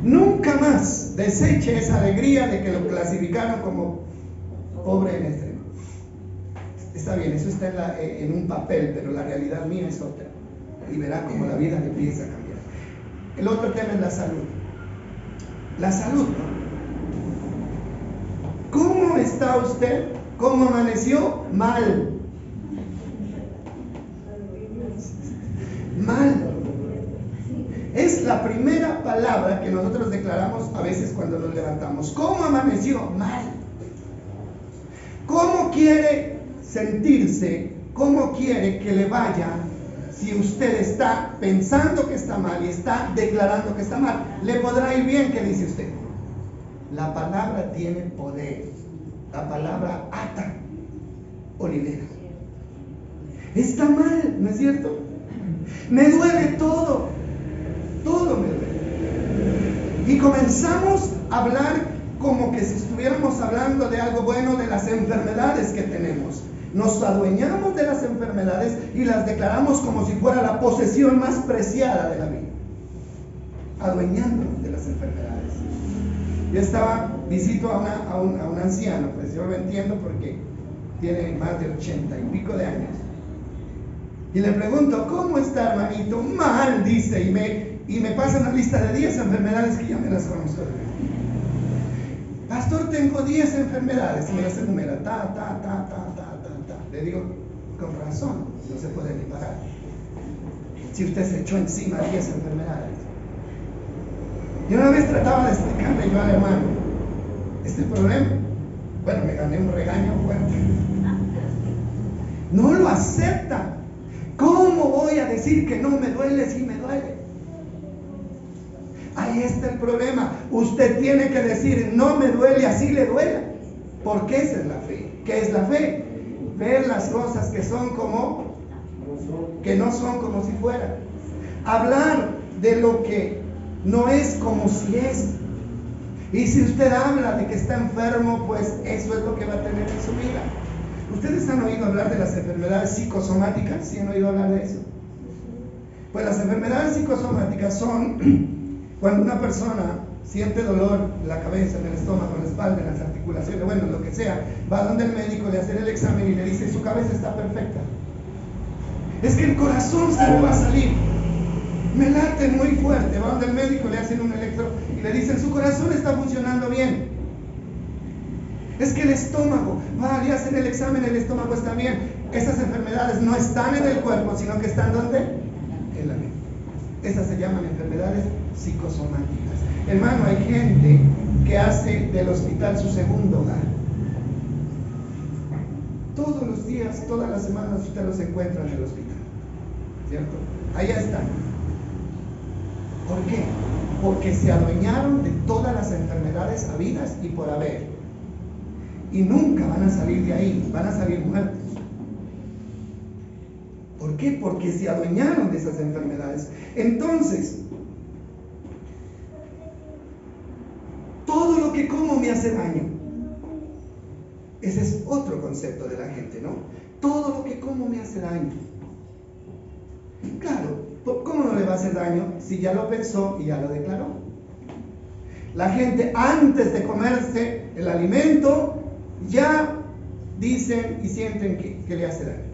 Nunca más deseche esa alegría de que lo clasificaron como pobre en extremo. Está bien, eso está en un papel, pero la realidad mía es otra. Y verá cómo la vida le empieza a cambiar. El otro tema es la salud. La salud, ¿no? ¿Cómo está usted? ¿Cómo amaneció? Mal. Mal. Es la primera palabra que nosotros declaramos a veces cuando nos levantamos. ¿Cómo amaneció? Mal. ¿Cómo quiere sentirse? ¿Cómo quiere que le vaya si usted está pensando que está mal y está declarando que está mal? ¿Le podrá ir bien? ¿Qué dice usted? La palabra tiene poder. La palabra ata o libera. Está mal, ¿no es cierto? Me duele todo. Todo me duele. Y comenzamos a hablar como que si estuviéramos hablando de algo bueno, de las enfermedades que tenemos. Nos adueñamos de las enfermedades y las declaramos como si fuera la posesión más preciada de la vida. Adueñándonos de las enfermedades. Yo visito a un anciano, pues yo lo entiendo porque tiene más de 80 y pico de años. Y le pregunto, ¿cómo está, hermanito? Mal, dice, y me pasa una lista de 10 enfermedades que ya me las conozco. Pastor, tengo 10 enfermedades. Y me las enumera, ta. Le digo, con razón, no se puede ni parar. Si usted se echó encima 10 enfermedades. Y una vez trataba de explicarle yo al hermano este problema. Bueno, me gané un regaño fuerte. No lo acepta. ¿Cómo voy a decir que no me duele si me duele? Ahí está el problema. Usted tiene que decir, no me duele, así le duela. Porque esa es la fe. ¿Qué es la fe? Ver las cosas que son como, que no son como si fueran. Hablar de lo que no es como si es. Y si usted habla de que está enfermo, pues eso es lo que va a tener en su vida. ¿Ustedes han oído hablar de las enfermedades psicosomáticas? ¿Sí han oído hablar de eso? Pues las enfermedades psicosomáticas son cuando una persona siente dolor en la cabeza, en el estómago, en la espalda, en las articulaciones, bueno, lo que sea, va donde el médico, le hace el examen y le dice, su cabeza está perfecta. Es que el corazón se me va a salir. Me late muy fuerte. Va donde el médico, le hacen un electro y le dicen, su corazón está funcionando bien. Es que el estómago, le hacen el examen, el estómago está bien. Esas enfermedades no están en el cuerpo, sino que están ¿dónde? En la mente. Esas se llaman enfermedades psicosomáticas. Hermano, hay gente que hace del hospital su segundo hogar. Todos los días, todas las semanas usted los encuentra en el hospital, ¿cierto? Allá están. ¿Por qué? Porque se adueñaron de todas las enfermedades habidas y por haber. Y nunca van a salir de ahí, van a salir muertos. ¿Por qué? Porque se adueñaron de esas enfermedades. Entonces, todo lo que como me hace daño. Ese es otro concepto de la gente, ¿no? Todo lo que como me hace daño. Claro, ¿cómo no le va a hacer daño si ya lo pensó y ya lo declaró? La gente antes de comerse el alimento ya dicen y sienten que le hace daño.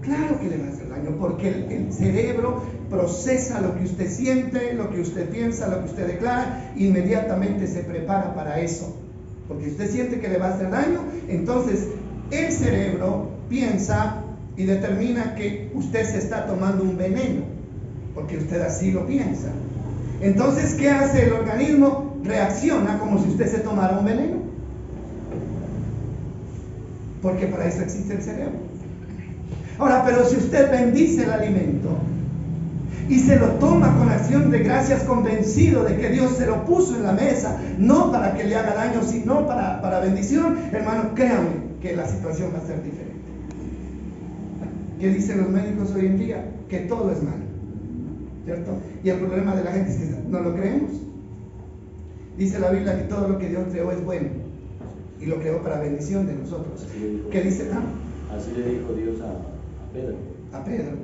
Claro que le va a hacer daño porque el cerebro procesa lo que usted siente, lo que usted piensa, lo que usted declara, inmediatamente se prepara para eso. Porque usted siente que le va a hacer daño, entonces el cerebro piensa y determina que usted se está tomando un veneno, porque usted así lo piensa. Entonces, ¿qué hace el organismo? Reacciona como si usted se tomara un veneno. Porque para eso existe el cerebro. Ahora, pero si usted bendice el alimento y se lo toma con acción de gracias, convencido de que Dios se lo puso en la mesa, no para que le haga daño, sino para bendición, hermano, créanme que la situación va a ser diferente. ¿Qué dicen los médicos hoy en día? Que todo es malo, ¿cierto? Y el problema de la gente es que no lo creemos. Dice la Biblia que todo lo que Dios creó es bueno y lo creó para bendición de nosotros. ¿Qué dice? Así le dijo Dios a Pedro. A Pedro.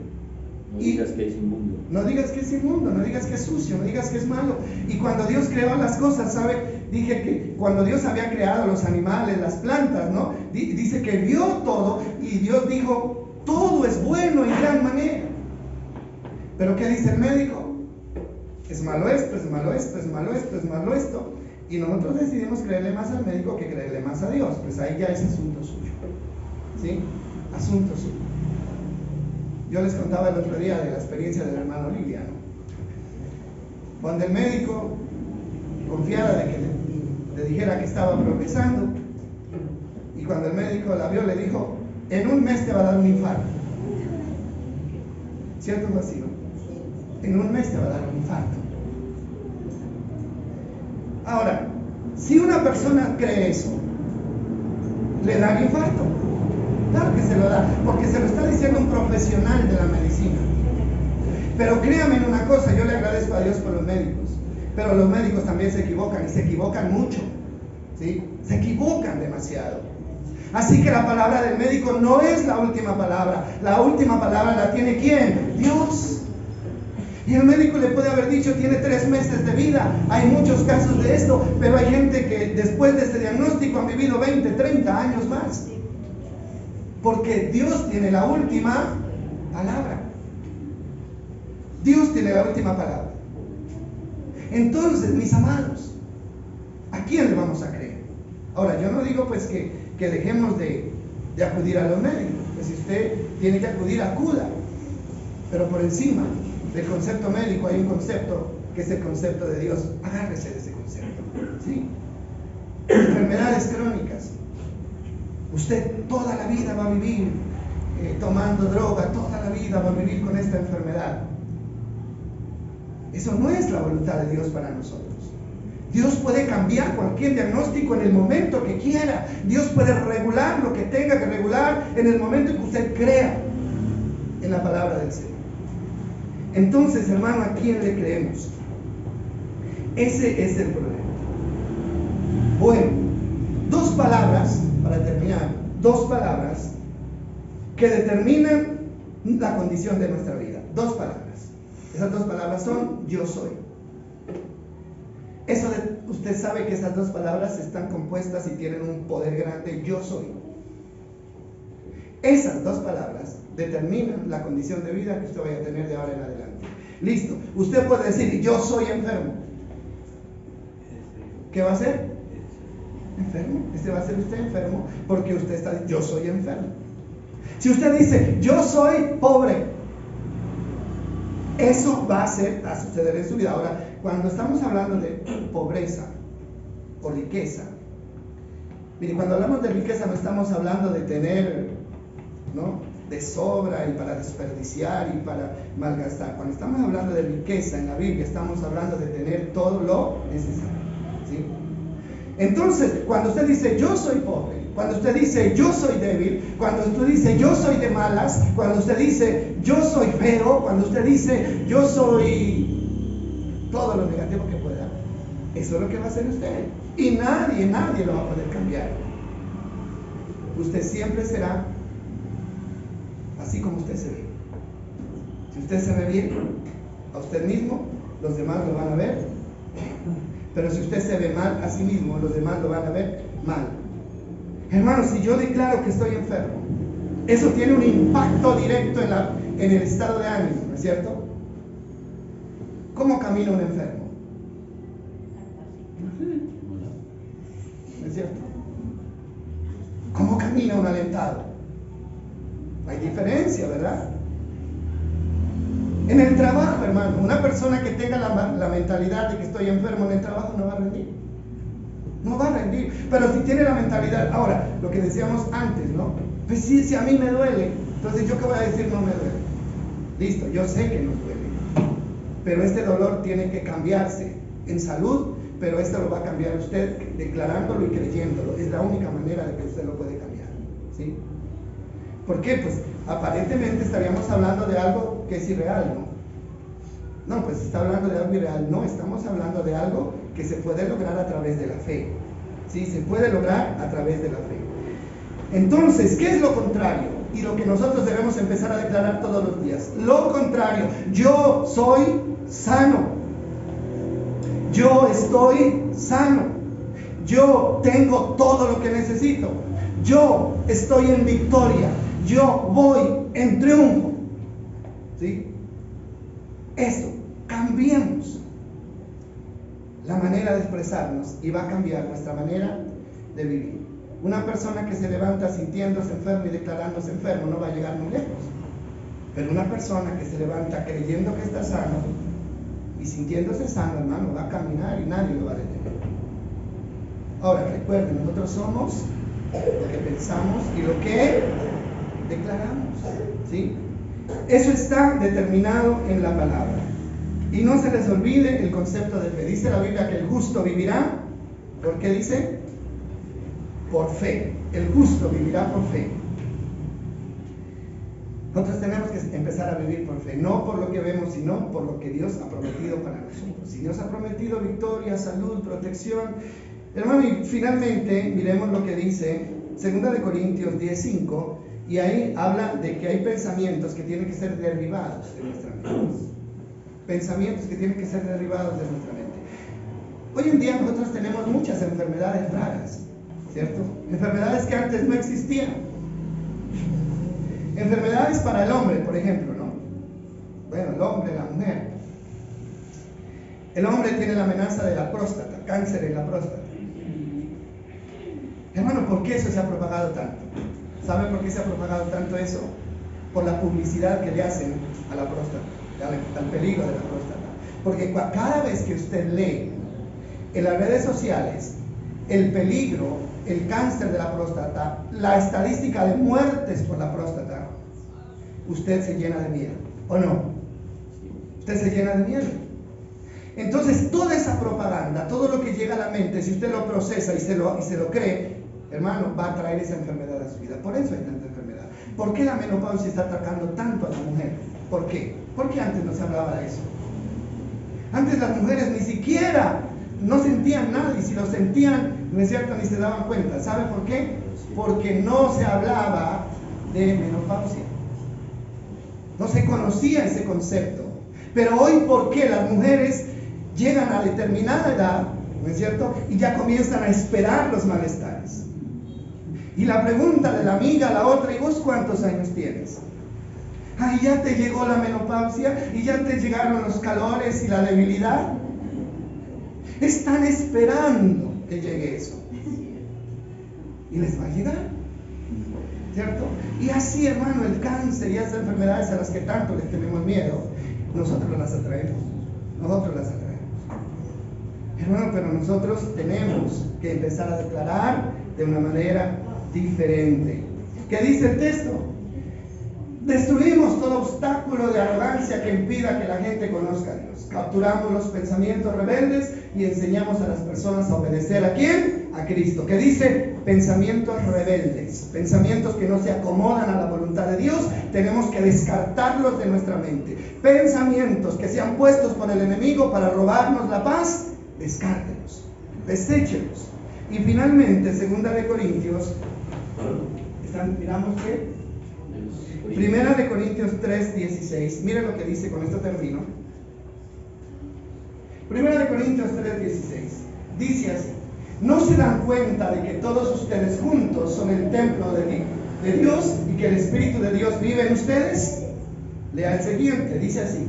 No digas que es inmundo. No digas que es inmundo, no digas que es sucio, no digas que es malo. Y cuando Dios creó las cosas, ¿sabe? Dije que cuando Dios había creado los animales, las plantas, ¿no? Dice que vio todo y Dios dijo, todo es bueno en gran manera. Pero ¿qué dice el médico? Es malo esto, es malo esto, es malo esto, es malo esto. Y nosotros decidimos creerle más al médico que creerle más a Dios. Pues ahí ya es asunto suyo. ¿Sí? Asunto suyo. Yo les contaba el otro día de la experiencia del hermano Liliano. Cuando el médico confiara de que le dijera que estaba progresando, y cuando el médico la vio le dijo, en un mes te va a dar un infarto. ¿Cierto o así, no? En un mes te va a dar un infarto. Ahora, si una persona cree eso, ¿le da el infarto? Claro que se lo da, porque se lo está diciendo un profesional de la medicina. Pero créame en una cosa, yo le agradezco a Dios por los médicos, pero los médicos también se equivocan, y se equivocan mucho, ¿sí? Se equivocan demasiado. Así que la palabra del médico no es la última palabra. La última palabra la tiene ¿quién? Dios. Y el médico le puede haber dicho, tiene 3 meses de vida. Hay muchos casos de esto, pero hay gente que después de ese diagnóstico han vivido 20, 30 años más. Porque Dios tiene la última palabra. Dios tiene la última palabra. Entonces, mis amados, ¿a quién le vamos a creer? Ahora, yo no digo pues que dejemos de acudir a los médicos. Pues si usted tiene que acudir, acuda. Pero por encima del concepto médico hay un concepto que es el concepto de Dios. Agárrese de ese concepto. ¿Sí? Enfermedades crónicas. Usted toda la vida va a vivir tomando droga, toda la vida va a vivir con esta enfermedad. Eso no es la voluntad de Dios para nosotros. Dios puede cambiar cualquier diagnóstico en el momento que quiera. Dios puede regular lo que tenga que regular en el momento que usted crea en la palabra del Señor. Entonces, hermano, ¿a quién le creemos? Ese es el problema. Bueno, dos palabras, para terminar, dos palabras que determinan la condición de nuestra vida. Dos palabras. Esas dos palabras son yo soy. Usted sabe que esas dos palabras están compuestas y tienen un poder grande, yo soy. Esas dos palabras determinan la condición de vida que usted vaya a tener de ahora en adelante. Listo. Usted puede decir, yo soy enfermo. ¿Qué va a hacer? Enfermo. Este va a ser usted enfermo porque usted está, yo soy enfermo. Si usted dice, yo soy pobre, eso va a suceder en su vida. Ahora, cuando estamos hablando de pobreza o riqueza, mire, cuando hablamos de riqueza no estamos hablando de tener, ¿no?, de sobra y para desperdiciar y para malgastar. Cuando estamos hablando de riqueza en la Biblia, estamos hablando de tener todo lo necesario, ¿sí? Entonces, cuando usted dice yo soy pobre, cuando usted dice yo soy débil, cuando usted dice yo soy de malas, cuando usted dice yo soy feo, cuando usted dice yo soy todo lo negativo que pueda, eso es lo que va a hacer usted. Y nadie lo va a poder cambiar. Usted siempre será así como usted se ve. Si usted se ve bien a usted mismo, los demás lo van a ver. Pero si usted se ve mal a sí mismo, los demás lo van a ver mal. Hermanos, si yo declaro que estoy enfermo, eso tiene un impacto directo en el estado de ánimo, ¿no es cierto? ¿Cómo camina un enfermo? ¿No es cierto? ¿Cómo camina un alentado? Hay diferencia, ¿verdad? En el trabajo, hermano, una persona que tenga la mentalidad de que estoy enfermo en el trabajo no va a rendir. No va a rendir. Pero si tiene la mentalidad, ahora, lo que decíamos antes, ¿no? Pues sí, si a mí me duele, entonces yo qué voy a decir, no me duele. Listo, yo sé que no duele. Pero este dolor tiene que cambiarse en salud, pero esto lo va a cambiar usted declarándolo y creyéndolo. Es la única manera de que usted lo puede cambiar, ¿sí? ¿Por qué? Pues aparentemente estaríamos hablando de algo que es irreal, ¿no? No, pues está hablando de algo irreal. No, estamos hablando de algo que se puede lograr a través de la fe. Sí, se puede lograr a través de la fe. Entonces, ¿qué es lo contrario? Y lo que nosotros debemos empezar a declarar todos los días. Lo contrario, yo soy sano. Yo estoy sano. Yo tengo todo lo que necesito. Yo estoy en victoria. Yo voy en triunfo. ¿Sí? Esto, cambiemos la manera de expresarnos y va a cambiar nuestra manera de vivir. Una persona que se levanta sintiéndose enfermo y declarándose enfermo no va a llegar muy lejos. Pero una persona que se levanta creyendo que está sano y sintiéndose sano, hermano, va a caminar y nadie lo va a detener. Ahora, recuerden, nosotros somos lo que pensamos y lo que declaramos, ¿sí? Eso está determinado en la palabra. Y no se les olvide el concepto de fe. Dice la Biblia que el justo vivirá. ¿Por qué dice? Por fe. El justo vivirá por fe. Nosotros tenemos que empezar a vivir por fe, no por lo que vemos, sino por lo que Dios ha prometido para nosotros. Si Dios ha prometido victoria, salud, protección, hermano, y finalmente miremos lo que dice 2 Corintios 10:5, y ahí habla de que hay pensamientos que tienen que ser derribados de nuestra mente. Pensamientos que tienen que ser derribados de nuestra mente. Hoy en día nosotros tenemos muchas enfermedades raras, ¿cierto? Enfermedades que antes no existían. Enfermedades para el hombre, por ejemplo, ¿no? Bueno, el hombre, la mujer. El hombre tiene la amenaza de la próstata, cáncer en la próstata. Hermano, ¿por qué eso se ha propagado tanto? ¿Saben por qué se ha propagado tanto eso? Por la publicidad que le hacen a la próstata, al peligro de la próstata. Porque cada vez que usted lee en las redes sociales el peligro, el cáncer de la próstata, la estadística de muertes por la próstata, usted se llena de miedo, ¿o no? Usted se llena de miedo. Entonces, toda esa propaganda, todo lo que llega a la mente, si usted lo procesa y se lo cree, hermano, va a traer esa enfermedad a su vida. Por eso hay tanta enfermedad. ¿Por qué la menopausia está atacando tanto a la mujer? ¿Por qué? Porque antes no se hablaba de eso. Antes las mujeres ni siquiera no sentían nada, y si lo sentían, no es cierto, ni se daban cuenta. ¿Sabe por qué? Porque no se hablaba de menopausia. No se conocía ese concepto. Pero hoy, ¿por qué las mujeres llegan a determinada edad, no es cierto, y ya comienzan a esperar los malestares? Y la pregunta de la amiga a la otra: ¿y vos cuántos años tienes? Ay, ya te llegó la menopausia y ya te llegaron los calores y la debilidad. Están esperando que llegue eso. Y les va a llegar, ¿cierto? Y así, hermano, el cáncer y esas enfermedades a las que tanto les tenemos miedo, nosotros las atraemos. Nosotros las atraemos. Hermano, pero nosotros tenemos que empezar a declarar de una manera diferente. ¿Qué dice el texto? Destruimos todo obstáculo de arrogancia que impida que la gente conozca a Dios. Capturamos los pensamientos rebeldes y enseñamos a las personas a obedecer ¿a quién? A Cristo. ¿Qué dice? Pensamientos rebeldes, pensamientos que no se acomodan a la voluntad de Dios, tenemos que descartarlos de nuestra mente. Pensamientos que sean puestos por el enemigo para robarnos la paz, descártelos, deséchelos. Y finalmente, 2 Corintios, miramos que Primera de Corintios 3:16. Mire lo que dice, con esto termino. Primera de Corintios 3:16. Dice así: ¿no se dan cuenta de que todos ustedes juntos son el templo de Dios y que el Espíritu de Dios vive en ustedes? Lea el siguiente, dice así: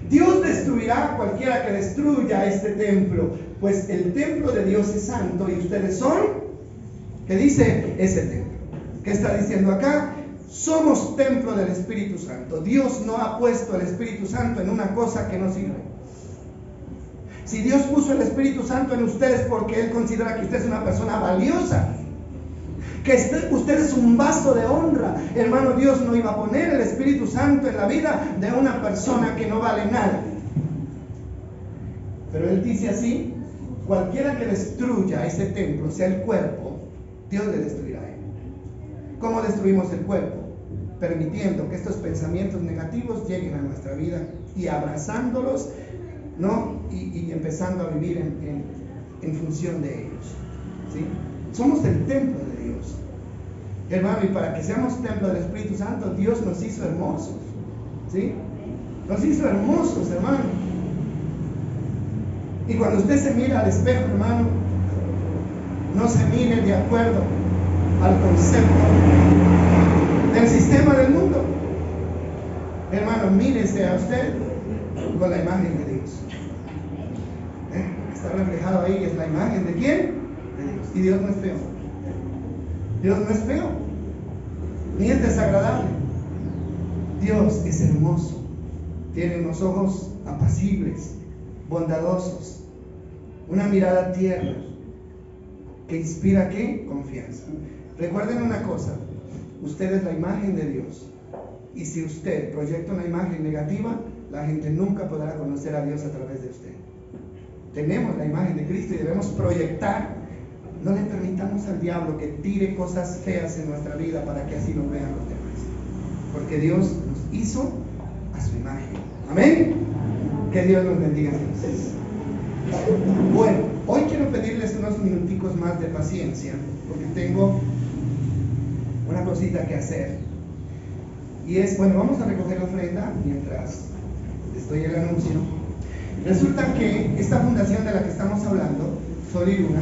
Dios destruirá a cualquiera que destruya este templo, pues el templo de Dios es santo y ustedes son, ¿qué dice? Ese templo. ¿Qué está diciendo acá? Somos templo del Espíritu Santo. Dios no ha puesto el Espíritu Santo en una cosa que no sirve. Si Dios puso el Espíritu Santo en ustedes porque Él considera que usted es una persona valiosa, que usted es un vaso de honra, hermano, Dios no iba a poner el Espíritu Santo en la vida de una persona que no vale nada. Pero Él dice así: cualquiera que destruya ese templo, sea el cuerpo, Dios le destruirá a él. ¿Cómo destruimos el cuerpo? Permitiendo que estos pensamientos negativos lleguen a nuestra vida y abrazándolos, ¿no? Y empezando a vivir en función de ellos, ¿sí? Somos el templo de Dios, hermano, y para que seamos templo del Espíritu Santo, Dios nos hizo hermosos, ¿sí? Nos hizo hermosos, hermano. Y cuando usted se mira al espejo, hermano, no se mire de acuerdo al concepto del sistema del mundo. Hermano, mírese a usted con la imagen de Dios. Está reflejado ahí, es la imagen de ¿quién? De Dios. Y Dios no es feo. Dios no es feo, ni es desagradable. Dios es hermoso. Tiene unos ojos apacibles, bondadosos, una mirada tierna que inspira ¿qué? Confianza. Recuerden una cosa: usted es la imagen de Dios, y si usted proyecta una imagen negativa, la gente nunca podrá conocer a Dios a través de usted. Tenemos la imagen de Cristo y debemos proyectar. No le permitamos al diablo que tire cosas feas en nuestra vida para que así nos vean los demás, porque Dios nos hizo a su imagen. Amén. Que Dios nos bendiga entonces. Bueno, hoy quiero pedirles unos minuticos más de paciencia, porque tengo una cosita que hacer. Y es, bueno, vamos a recoger la ofrenda mientras estoy el anuncio. Resulta que esta fundación de la que estamos hablando, Sol y Luna,